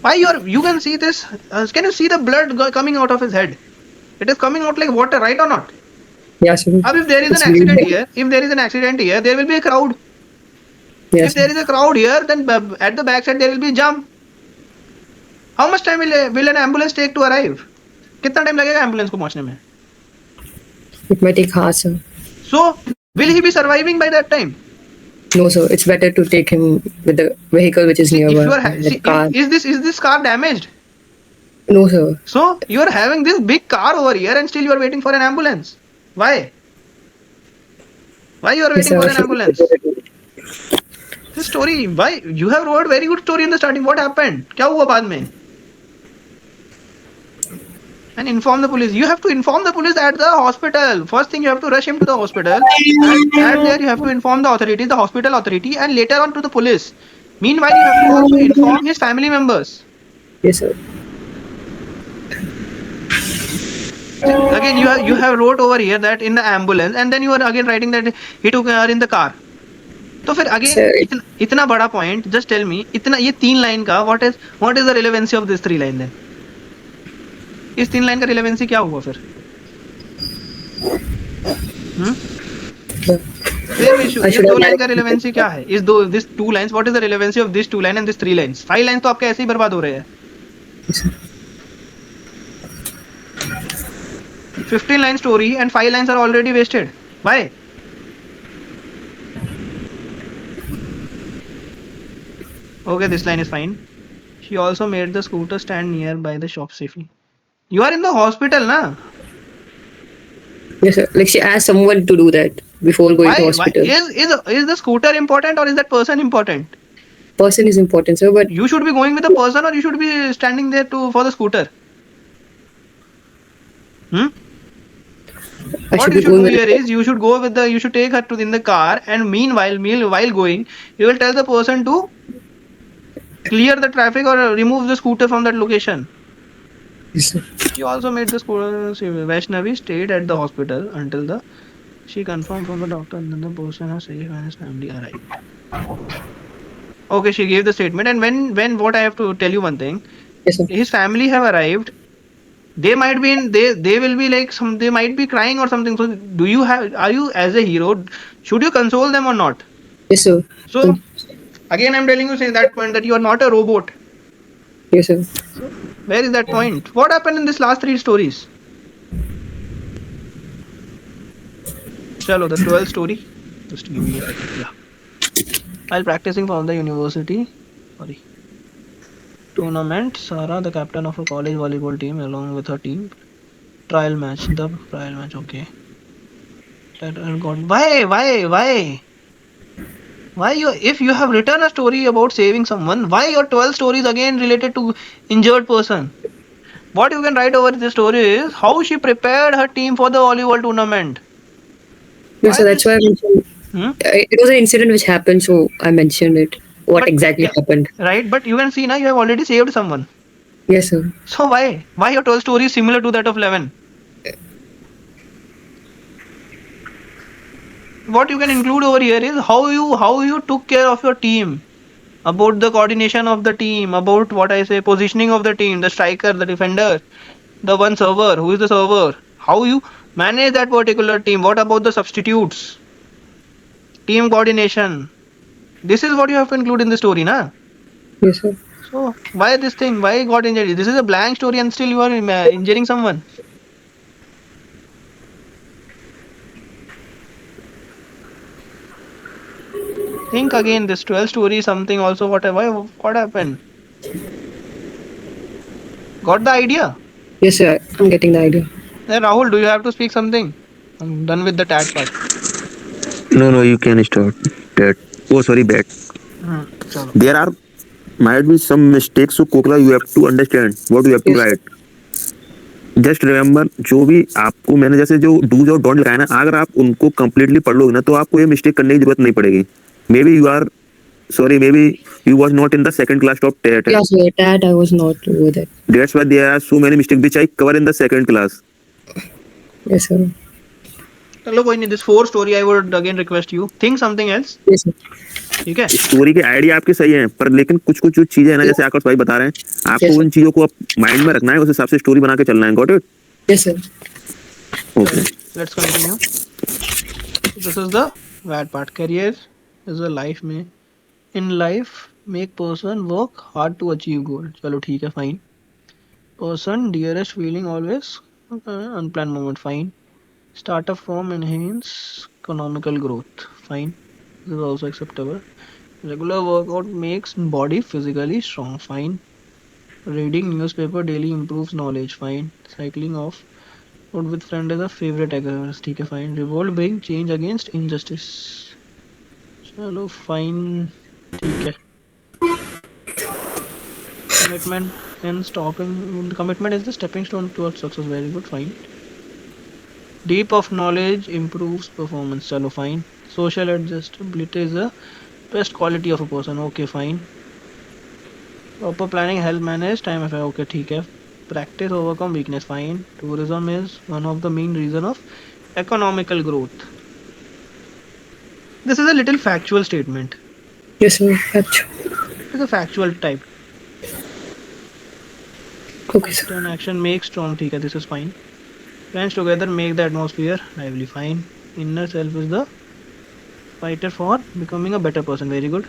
Why you can see this? Can you see the blood coming out of his head? It is coming out like water, right or not? Yeah, sir. If there is It's an accident bleeding. here, there will be a crowd. Yes, If there is a crowd here, then at the backside there will be jam. How much time will an ambulance take to arrive? कितना time लगेगा ambulance को पहुंचने में? it might take hours, sir. So will he be surviving by that time? No, sir. It's better to take him with the vehicle which is See, if nearby. you are The car. is this car damaged? No, sir. So you are having this big car over here and still you are waiting for an ambulance. Why? Why you are Yes, waiting sir. for an ambulance? This story, why you have wrote very good story in the starting. What happened? क्या हुआ बाद में? And inform the police. You have to inform the police at the hospital. First thing you have to rush him to the hospital. At there you have to inform the authorities, the hospital authority, and later on to the police. Meanwhile, you have to also inform his family members. Yes, sir. Again, you have wrote over here that in the ambulance, and then you are again writing that he took her in the car. तो फिर again Sir, इतना बड़ा point, just tell me इतना ये 3 line का what is the relevancy of this 3 line then? इस 3 line का relevancy क्या हुआ फिर? sir. Same issue. I इस should 2 have लाइन का managed- relevancy क्या है? this 2 lines, what is the relevancy of this 2 line and this 3 lines? 5 lines तो आपके ऐसे ही बर्बाद हो रहे हैं. Yes, sir. 15 line story and 5 lines are already wasted. Why? Okay, this line is fine. She also made the scooter stand nearby the shop safely. You are in the hospital, na? Yes, sir. Like she asked someone to do that before going to Why hospital. is the scooter important or is that person important? Person is important, sir, but You should be going with the person or you should be standing there for the scooter. I What should you be should going do with here is you should take her to in the car and meanwhile going you will tell the person to clear the traffic or remove the scooter from that location. Yes, sir. She also made the scooter. Vaishnavi stayed at the hospital until she confirmed from the doctor that the person was safe and his family arrived. Okay, she gave the statement, and when what I have to tell you one thing, Yes, sir. his family have arrived. They might be they will be like they might be crying or something. So are you as a hero, should you console them or not? Yes, sir. So again I'm telling you say that point that you are not a robot. Yes, sir. Where is that point? What happened in this last 3 stories? Chalo, the 12th story. Just give me a second. Yeah. While practicing for the university tournament, Sarah, the captain of a college volleyball team, along with her team, the trial match. Okay. Why if you have written a story about saving someone, why your 12 stories again related to injured person? What you can write over this story is how she prepared her team for the volleyball tournament. Yes, sir. That's why I mentioned. It was an incident which happened, so I mentioned it. What But- exactly yeah. happened? Right, but you can see now you have already saved someone. Yes, sir. So why your 12 story is similar to that of 11? What you can include over here is how you took care of your team, about the coordination of the team, about what I say positioning of the team, the striker, the defender, the one server, who is the server, how you manage that particular team. What about the substitutes, team coordination? This is what you have to include in the story, na? Yes, sir. So why this thing? Why got injured? This is a blank story and still you are injuring someone. Think again. This 12 story something also. What happened? Got the idea? Yes, sir. I'm getting the idea. Then Rahul, do you have to speak something? I'm done with the tat part. No, no, you can start that. Oh, sorry, back. Chalo. There are might be some mistakes, so Kokla, you have to understand what you have to Yes, sir. write. Just remember जो भी आपको मैंने जैसे जो dos और don't लिखाया ना, अगर आप उनको कंप्लीटली पढ़ लोगे ना तो आपको ये मिस्टेक करने की जरूरत नहीं पड़ेगी. Maybe you are sorry, maybe you was not in the second class of TET. Yeah, sir. That I was not over that. That's why there are so many mistakes which I cover in the second class. Yes, sir. चलो कोई नहीं. This 4 story I would again request you. Think something else. Yes, sir. ठीक है. Story के idea आपके सही हैं, पर लेकिन कुछ कुछ जो चीजें हैं ना, जैसे आकाश भाई बता रहे हैं, आपको Yes, sir. उन चीजों को माइंड में रखना है, उस हिसाब से स्टोरी बना के चलना है. Got it? Yes, sir. Okay. Let's continue. This is the bad part. Career is a life में. In life, make person work hard to achieve goal. चलो ठीक है. Fine. Person dearest feeling always. Unplanned moment. Fine. Startup firm enhance economical growth. Fine. This is also acceptable. Regular workout makes body physically strong. Fine. Reading newspaper daily improves knowledge. Fine. Cycling off road with friend is a favorite exercise. ठीक है. Fine. Revolt bring change against injustice. चलो fine. ठीक है. Commitment and stopping. Commitment is the stepping stone towards success. Very good. Fine. Deep of knowledge improves performance. Chalo fine. Social adjustability is the best quality of a person. Okay, fine. Proper planning help manage time affair. Okay, ठीक है. Practice overcome weakness. Fine. Tourism is one of the main reason of economical growth. This is a little factual statement. Yes, sir. Achha. It's a factual type. Okay, sir. Turn action makes strong. ठीक है. This is fine. Friends together make the atmosphere lively. Fine. Inner self is the fighter for becoming a better person. Very good.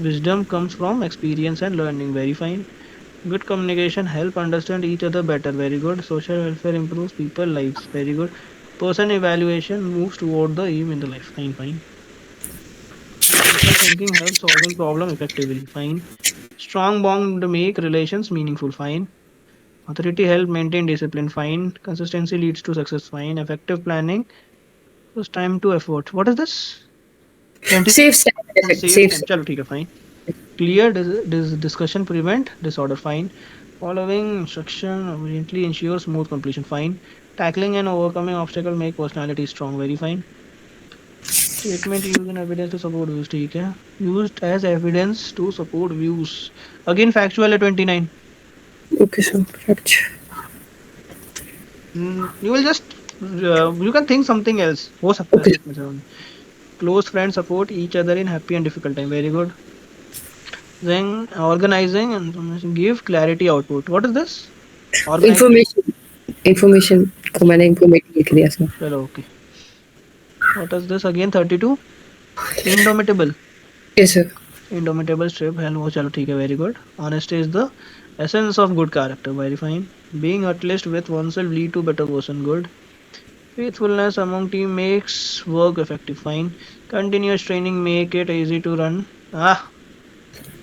Wisdom comes from experience and learning. Very fine. Good communication help understand each other better. Very good. Social welfare improves people lives. Very good. Person evaluation moves toward the aim in the life. Fine, fine. Critical thinking helps solving problem effectively. Fine. Strong bond make relations meaningful. Fine. Authority help maintain discipline. Fine. Consistency leads to success. Fine. Effective planning was time to effort. What is this? Safe stand. And Effect. saves Safe time. stand. चलो ठीक है. Fine. Clear discussion prevent disorder. Fine. Following instruction obediently ensures smooth completion. Fine. Tackling and overcoming obstacle make personality strong. Very fine. Statement used in evidence to support views. ठीक है. Used as evidence to support views. Again factual at 29. Okay, sir. Achha. You will just you can think something else. हो सकता है Okay. इसमें से. Close friends support each other in happy and difficult time. Very good. Then organizing and give clarity output. What is this? Organize. Information. Information को मैंने information लिख दिया sir. चलो okay. What is this again? 32. Indomitable. Yes, sir. Indomitable strip. Hello. चलो ठीक है. Very good. Honesty is the essence of good character. Very fine. Being at least with oneself lead to better person. Good. Faithfulness among team makes work effective. Fine. Continuous training make it easy to run. Ah,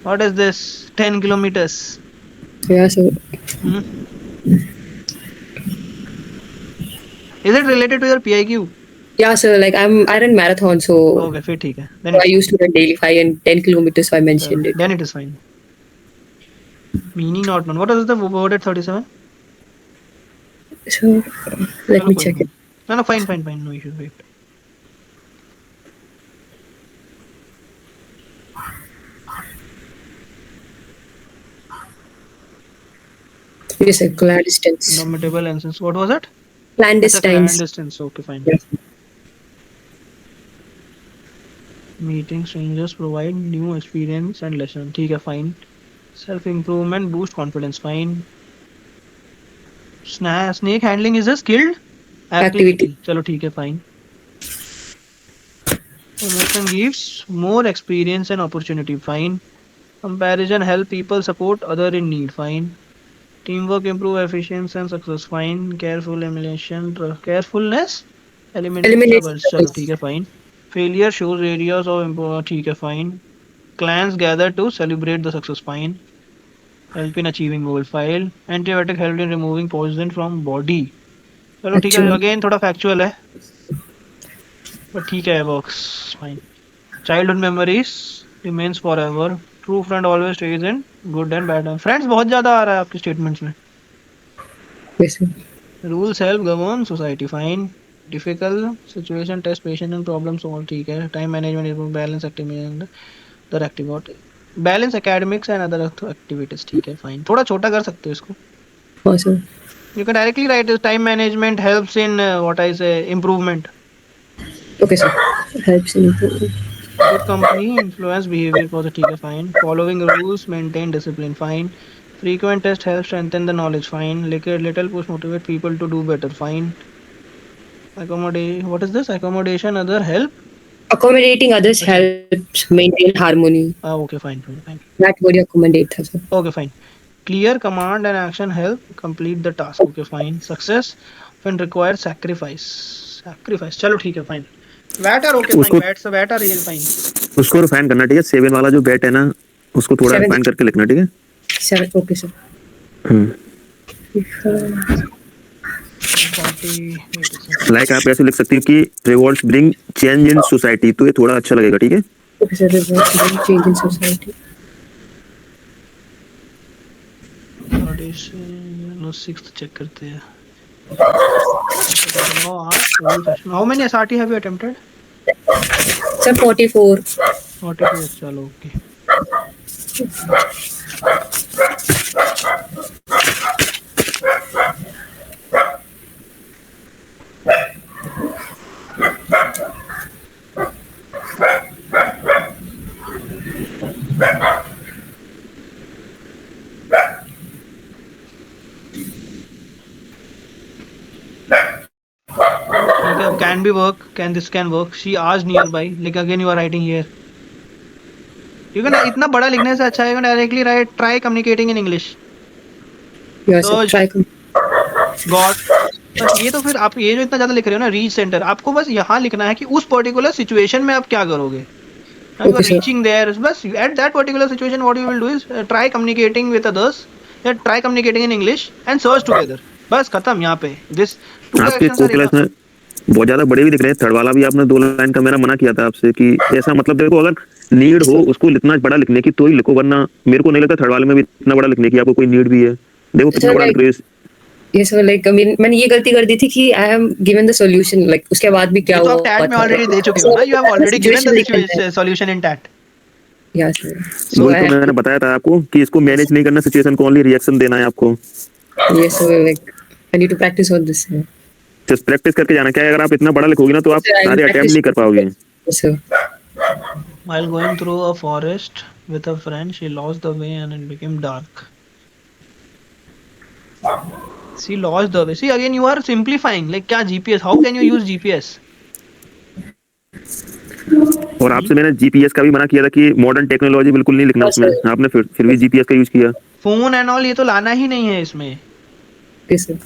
what is this? 10 kilometers. Yeah, sir. Hmm? Is it related to your PIQ? Yeah, sir. Like I run marathon, so Okay, फिर ठीक है. Then I used to run daily 5 and 10 kilometers. So I mentioned it. then it is fine. Meaning not known. What is the word at 37? So let चलो me कोई check नहीं. it. No, fine. No issue. Wait. Yes, sir. Clandestines. Indomitable instance. What was it? It's a Clandestines. clandestine. Okay, fine. Yes. Meeting strangers provide new experience and lesson. ठीक है, fine. Self improvement boost confidence. Fine. Snake handling is a skilled activity. Activity. चलो ठीक है, fine. Promotion gives more experience and opportunity. Fine. Comparison help people support other in need. Fine. Teamwork improve efficiency and success. Fine. Carefulness eliminates Eliminates troubles. चलो troubles. ठीक है, fine. Failure shows areas of ठीक है fine. Clans gather to celebrate the success fine. Help in achieving goal file. Antibiotic help in removing poison from body. चलो ठीक है Actually, again थोड़ा factual है but ठीक है works fine. Childhood memories remains forever. True friend always stays in good and bad. Friends बहुत ज़्यादा आ रहा है आपके statements में. yes, sir. Rules help govern society fine. Difficult situation test patient and problem solve ठीक है. Time management is balance activity and other activity. Balance academics and other activities ठीक है fine. थोड़ा छोटा कर सकते हो इसको. Oh, sir. You can directly write this time management helps in what I say improvement. Okay, sir. Helps in improving. Good company influence behavior positive fine. Following rules maintain discipline fine. Frequent test help strengthen the knowledge fine. Little push motivate people to do better fine. Accommodate what is this? Accommodation other help? Accommodating others अच्छा helps maintain harmony. okay fine. That word you accommodate था, sir. Okay fine. Clear command and action help complete the task. Okay fine. Success often requires sacrifice. Sacrifice चलो ठीक है fine. That are okay fine. उसको That are real fine. उसको refine करना, ठीक है। 7 वाला जो बैट है ना, उसको थोड़ा Seven. रिफाइन करके लिखना, ठीक है। 7. Okay, sir. लाइक आप ऐसे लिख सकती हो कि rewards bring change in society, तो ये थोड़ा अच्छा लगेगा, ठीक है। Okay, sir. Rewards change in society. Sixth check करते हैं. How many SRT have you attempted? Sir, 44. 44 चलो okay. Can be work, can work. She asked nearby. Like again you are writing here. You can इतना बड़ा लिखने से अच्छा है you can directly write try communicating in English. Yes, sir. Search. Try. God. बस ये तो फिर आप ये जो इतना ज्यादा लिख रहे हो ना रीच सेंटर, आपको बस यहाँ लिखना है कि उस पर्टिकुलर सिचुएशन में आप क्या करोगे. You are Okay, sir. reaching there. बस at that particular situation what you will do is try communicating with others. Try communicating in English and search together. बस खत्म यहाँ पे. This two आपके actions को are क्लास enough. में बहुत ज्यादा बड़े भी दिख रहे हैं। थर्ड वाला भी आपने 2 लाइन का मेरा मना किया था आपसे कि ऐसा, मतलब देखो अगर नीड हो उसको इतना बड़ा लिखने की तो ही लिखो, वरना मेरे को नहीं लगता थर्ड वाले में भी इतना बड़ा लिखने की आपको कोई नीड भी है। देखो कितना Sir, बड़ा लिख रहे हो। yes, sir. Like I mean, मैंने ये गलती कर दी थी कि I am given the solution. Like उसके बाद भी क्या ये तो आप हुआ टैट में था. ऑलरेडी दे चुके हो So, ना. You have already given the situation लिखना है. solution in TAT. Yeah, sir. So वही I तो have मैंने बताया था आपको कि इसको मैनेज नहीं करना, सिचुएशन को ओनली रिएक्शन देना है आपको। yes, sir. Like I need to practice on this. Sir. Just practice करके जाना। क्या है, अगर आप इतना बड़ा लिखोगे ना तो आप Sir, I will सारे अटेम्प्ट practice. नहीं कर पाओगे। Yes, sir. While going through a forest with a friend, she lost the way and it became dark. She lost the way. See again you are simplifying. Like क्या GPS? How can you use GPS? और आपसे मैंने GPS का भी मना किया था कि मॉडर्न टेक्नोलॉजी बिल्कुल नहीं लिखना उसमें, आपने फिर भी जीपीएस का यूज किया। Phone and all ये तो लाना ही नहीं है इसमें. Yes, sir.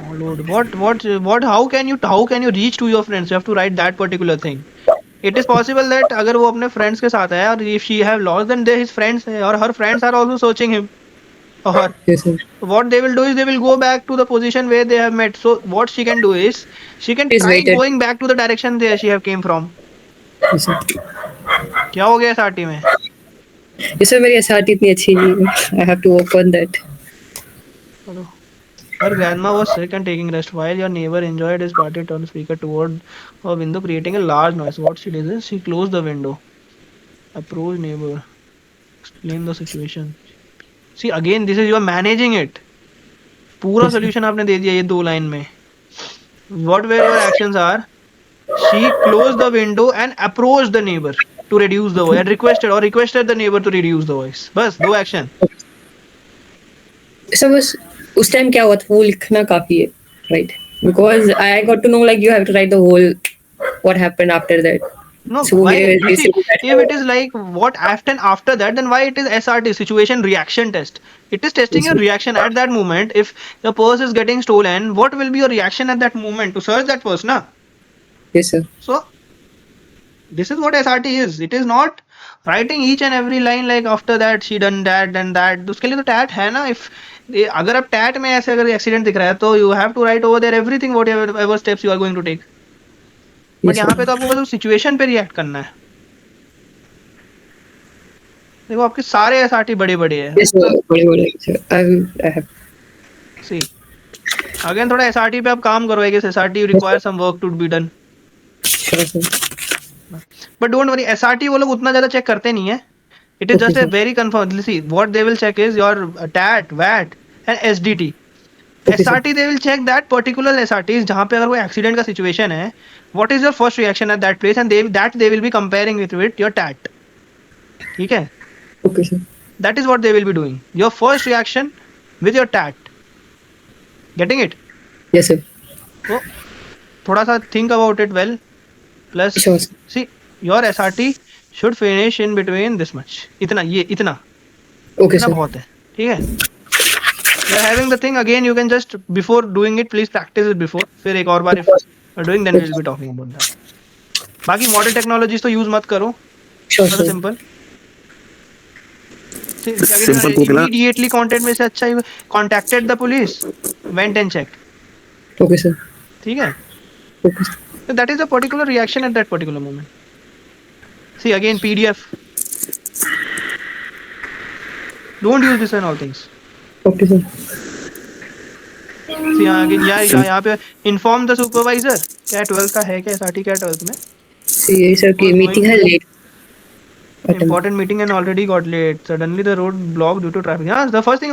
Oh Lord, what? How can you reach to your friends? You have to write that particular thing. It is possible that अगर वो अपने friends के साथ है और if she have lost then they his friends है और her friends are also searching him. Or Yes, sir. what they will do is they will go back to the position where they have met. So what she can do is she can Please try wait it. going back to the direction there she have came from. Yes, sir. क्या हो गया साटी में? Yes, sir. मेरी SRT इतनी अच्छी नहीं है. I have to work on that. चलो. Her grandma was sick and taking rest while your neighbor enjoyed his party. Turned speaker toward a window creating a large noise. What she did is she closed the window. Approach neighbor. Explain the situation. See again this is you are managing it. पूरा solution आपने दे दिया ये 2 line में. What were your actions are? She closed the window and approached the neighbor to reduce the voice and requested the neighbor to reduce the voice. बस 2 action. Sir बस उस time क्या हुआ था वो लिखना काफी है, right? Because I got to know like you have to write the whole what happened after that. No, So why? मेरे You see, basically that if it is like what after that, then why it is SRT situation reaction test? It is testing your reaction at that moment. If the purse is getting stolen, what will be your reaction at that moment to search that purse, na? Yes, sir. So This is what SRT is. It is not writing each and every line like after that she done that and that. तो उसके लिए तो TET है ना. If अगर आप TET में ऐसे अगर एक्सीडेंट दिख रहा है तो you have to write over there everything whatever steps you are going to take. But Yes, यहाँ sir. पे तो आपको बस उस सिचुएशन पे रिएक्ट करना है. देखो आपके सारे एसआरटी बड़े बड़े हैं. Yes, sir. Whatever, sir. I have. See again थोड़ा एसआरटी पे आप काम करो. SRT require some work to be done. Sure, sir. But don't worry, SRT वो लोग उतना ज्यादा चेक करते नहीं है. It is Okay, just a sir. very confirmed. See, what they will check is your TAT, VAT and SDT. Okay, sir. SRT they will check that particular SRTs जहाँ पे अगर कोई एक्सीडेंट का सिचुएशन है, what is your first reaction at that place, and they will be comparing with your TAT. ठीक है? Okay, sir. That is what they will be doing. Your first reaction with your TAT. Getting it? Yes, sir. So थोड़ा सा think about it well. Plus, Sure, sir. see, your SRT should finish in between this much. इतना Okay, इतना sir. बहुत है. ठीक है? You are having the thing again. You can just before doing it, please practice it before. फिर एक और बार if you are doing, then we will be talking about that. बाकी modern technologies तो use मत करो. Sure, थोड़ा sir. simple. Simple को क्या? Immediately contact में से अच्छा ही contacted the police, went and checked. Okay, sir. ठीक है? Okay, sir. So that is a particular reaction at that particular moment. See again PDF. Don't use this and all things. Okay, sir. See again यहाँ पे inform the supervisor. क्या 12th का है क्या SRT क्या 12th में? See, sir, की Was meeting going है to late. important meeting and already got late. Suddenly the road blocked due to traffic. Yeah, the first thing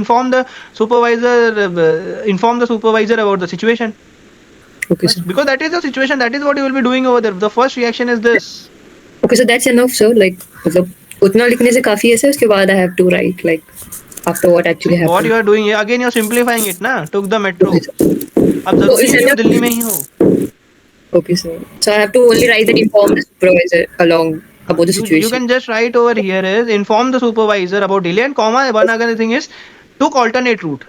inform the supervisor about the situation. Okay, sir. Because that is the situation, that is what you will be doing over there. The first reaction is this. Okay, so that's enough, sir. Like, मतलब उतना लिखने से काफी है sir. उसके बाद I have to write like after what actually What happened. you are doing here, again you're simplifying it ना. Took the metro. Okay, sir. अब जरूरी नहीं हो दिल्ली में ही हो. Okay, sir. So I have to only write that inform the supervisor along about the You situation. can just write over here is inform the supervisor about delay and comma. One other thing is took alternate route.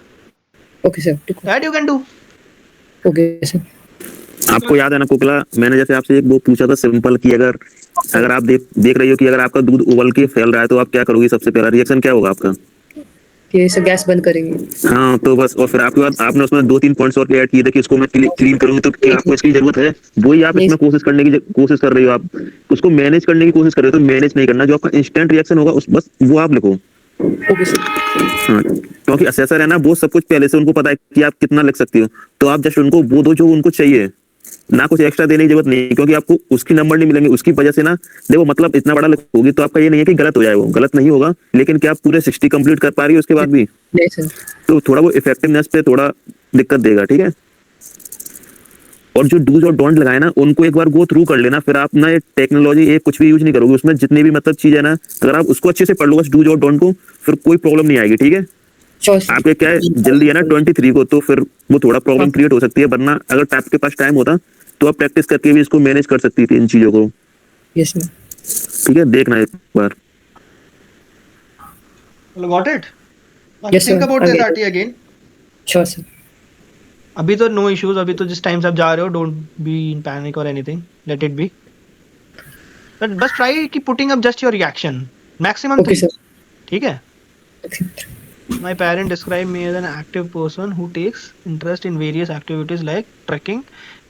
Okay, sir. That you can do. Okay, sir. आपको याद है ना कोकला, मैंने जैसे आपसे एक वो पूछा था सिंपल कि अगर आप देख रही हो कि अगर आपका दूध उबल के फैल रहा है तो आप क्या करोगी? सबसे पहला रिएक्शन क्या होगा आपका? ये सर गैस बंद करेंगे. हाँ, तो बस. और फिर आपके बाद आपने उसमें 2-3 पॉइंट्स और ऐड किए थे कि इसको मैं क्लीन करूंगी. तो क्या आपको इसकी जरूरत है? वही आप इसमें कोशिश करने की कोशिश कर रही हो. आप उसको मैनेज करने की कोशिश कर रहे हो, तो मैनेज नहीं करना. जो आपका इंस्टेंट रिएक्शन होगा उस बस वो आप लिखो. Okay, sir. हाँ, क्योंकि असेसर है ना, वो सब कुछ पहले से उनको पता है कि आप कितना लिख सकती हो. तो आप जस्ट उनको वो दो जो उनको चाहिए, ना कुछ एक्स्ट्रा देने की जरूरत नहीं. क्योंकि आपको उसकी नंबर नहीं मिलेंगे, उसकी वजह से ना देखो, मतलब इतना बड़ा लिखोगी तो आपका ये नहीं है कि गलत हो जाए, वो गलत नहीं होगा. लेकिन क्या आप पूरे 60 कंप्लीट कर पा रही हो उसके बाद भी? Yes, sir. तो थोड़ा वो इफेक्टिवनेस पे थोड़ा दिक्कत देगा. ठीक है? और जो डूज और डोंट लगाए ना, उनको एक बार गो थ्रू कर लेना. फिर आप ना ये टेक्नोलॉजी एक कुछ भी यूज नहीं करोगे उसमें. जितनी भी मतलब चीज है ना, अगर आप उसको अच्छे से पढ़ लो डूज और डोंट को, फिर कोई प्रॉब्लम नहीं आएगी. ठीक है? Sure, sir. आपके क्या है, जल्दी है ना 23 को, तो फिर वो थोड़ा प्रॉब्लम क्रिएट हो सकती है. वरना अगर आपके पास टाइम होता तो आप प्रैक्टिस करके भी इसको मैनेज कर सकती थी इन चीजों को. Yes, sir. ठीक है? देखना एक बार. Got it? Yes, Think sir. about I this get RT again. Sure, sir. अभी तो नो इश्यूज. अभी तो जिस टाइम से आप जा रहे हो, डोंट बी इन पैनिक और एनीथिंग. Let it be. बस ट्राई की putting up just your reaction. Maximum Okay, 3. sir. ठीक है? Okay. My parent described me as an active person who takes interest in various activities like trekking,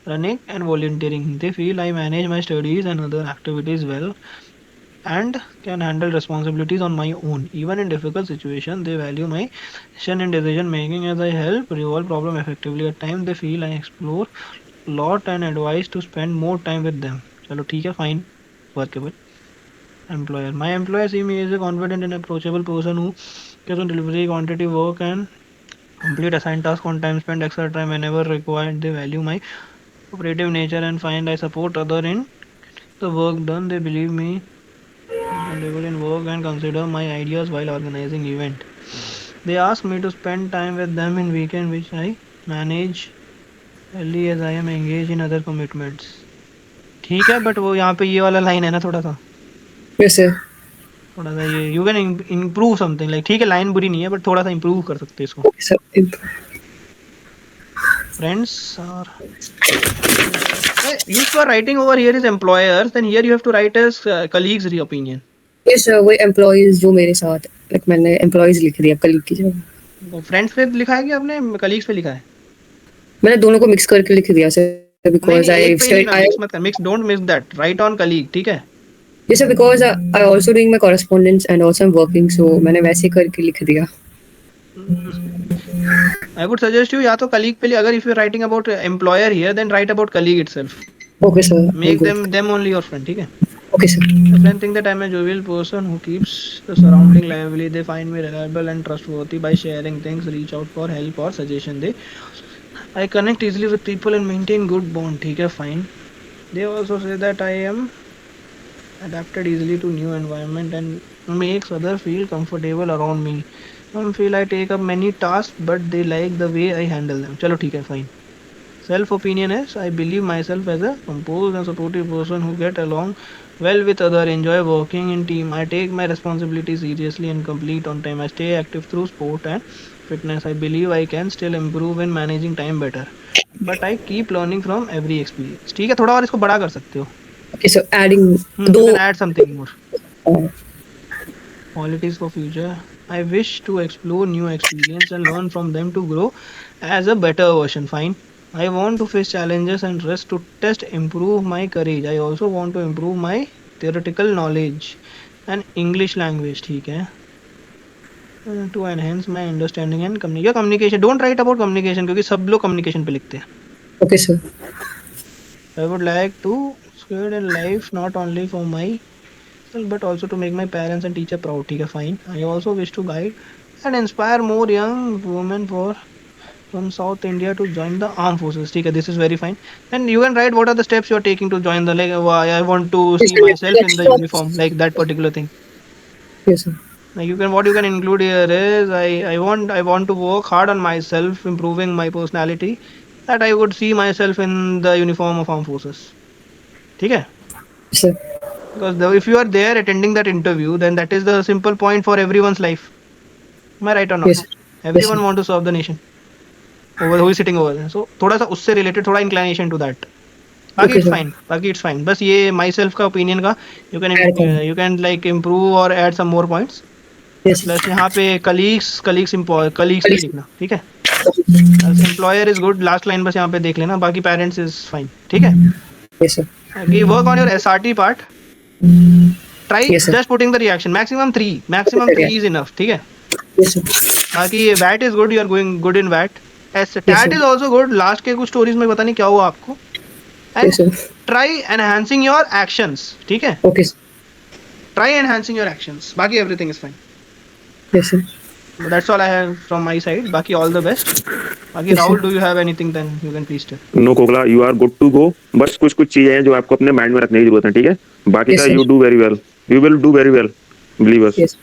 running and volunteering. They feel I manage my studies and other activities well and can handle responsibilities on my own. Even in difficult situations, they value my action and decision making as I help resolve problem effectively. At times, they feel I explore lot and advise to spend more time with them. चलो ठीक है, fine, workable. Employer. My employer see me as a confident and approachable person who can deliver quantity work and complete assigned task on time, spend extra time whenever required. They value my cooperative nature and find I support other in the work done. They believe me deliver in work and consider my ideas while organizing event. They ask me to spend time with them in weekend, which I manage early as I am engaged in other commitments. ठीक है, but वो यहाँ पे ये वाला line है ना, थोड़ा सा Yes, sir. थोड़ा सा ये you can improve something like. ठीक है, लाइन बुरी नहीं है, बट थोड़ा सा इम्प्रूव कर सकते हैं इसको. Okay, sir. फ्रेंड्स और You are writing over here is employers, then here you have to write as colleagues' opinion. Yes sir, वो employees जो मेरे साथ, like मैंने employees लिख दिया colleague की जगह. फ्रेंड्स पे लिखा है कि आपने कलीग्स पे लिखा है? मैंने दोनों को mix करके लिख दिया sir, नहीं because नहीं, I एक पे ही लिखना, I मिक्स मत कर, mix don't mix that, right on colleague, ठीक है? yes sir, because I also doing my correspondence and also I'm working, so मैंने वैसे करके लिख दिया. I would suggest you या तो कलीग पे अगर if you're writing about employer here, then write about colleague itself. Okay sir, Make good. them only your friend, ठीक है? Okay sir. My friend think that I'm a jovial person who keeps the surrounding lively. They find me reliable and trustworthy by sharing things, reach out for help or suggestion. I connect easily with people and maintain good bond. ठीक है, fine. They also say that I am adapted easily to new environment and makes other feel comfortable around me. Some feel I take up many tasks, but they like the way I handle them. चलो ठीक है, fine. Self opinion is I believe myself as a composed and supportive person who get along well with other, enjoy working in team. I take my responsibilities seriously and complete on time. I stay active through sport and fitness. I believe I can still improve in managing time better. But I keep learning from every experience. ठीक है, थोड़ा और इसको बड़ा कर सकते हो. Okay so adding You दो. can add something more. uh, Qualities for future. I wish to explore new experience and learn from them to grow as a better version. Fine. I want to face challenges and risk to test improve my courage. I also want to improve my theoretical knowledge and English language. ठीक है. To enhance my understanding and communication. Don't write about communication क्योंकि सब लोग communication पे लिखते हैं. Okay sir. I would like to succeed in life not only for my but also to make my parents and teacher proud. ठीक है, fine. I also wish to guide and inspire more young women from South India to join the armed forces. ठीक है, this is very fine. And you can write what are the steps you are taking to join the, like why I want to Yes see sir. myself in Next the steps. uniform, like that particular thing. Yes sir. Like you can, what you can include here is I want to work hard on myself, improving my personality, that I would see myself in the uniform of armed forces. ठीक है? Yes sir. Because if you are there attending that interview, then that is the simple point for everyone's life. Am I right or not? Yes. Yes Everyone sir. want to serve the nation. Over who is sitting over there. So थोड़ा सा उससे related, थोड़ा inclination to that. बाकी Okay it's sir. fine. बाकी it's fine. बस ये myself का opinion का Add करूँ. you can like improve or add some more points. Yes plus sir. यहाँ पे colleagues पे लिखना, ठीक है? Employer is good. Last line बस यहाँ पे देख लेना, बाकी पेरेंट्स इज फाइन, ठीक है? Yes sir. Okay, work on your SRT part. Try Yes sir. just putting the reaction. Maximum three is enough, ठीक है? Yes sir. बाकी VAT is good. You are going good in VAT. Yes, TAT sir. is also good. Last के कुछ stories में पता नहीं क्या हुआ आपको. Yes And sir. try enhancing your actions, ठीक है? Okay sir. Try enhancing your actions. बाकी everything is fine. Yes sir. But that's all I have from my side. बाकी all the best. बाकी Yes, Rahul, sir. do you have anything? Then you can please tell. No Kokila, you are good to go. बस कुछ कुछ चीजें हैं जो आपको अपने माइंड में रखने की जरूरत है, ठीक है? बाकी Yes, का sir. You do very well, you will do very well, believe us. Yes.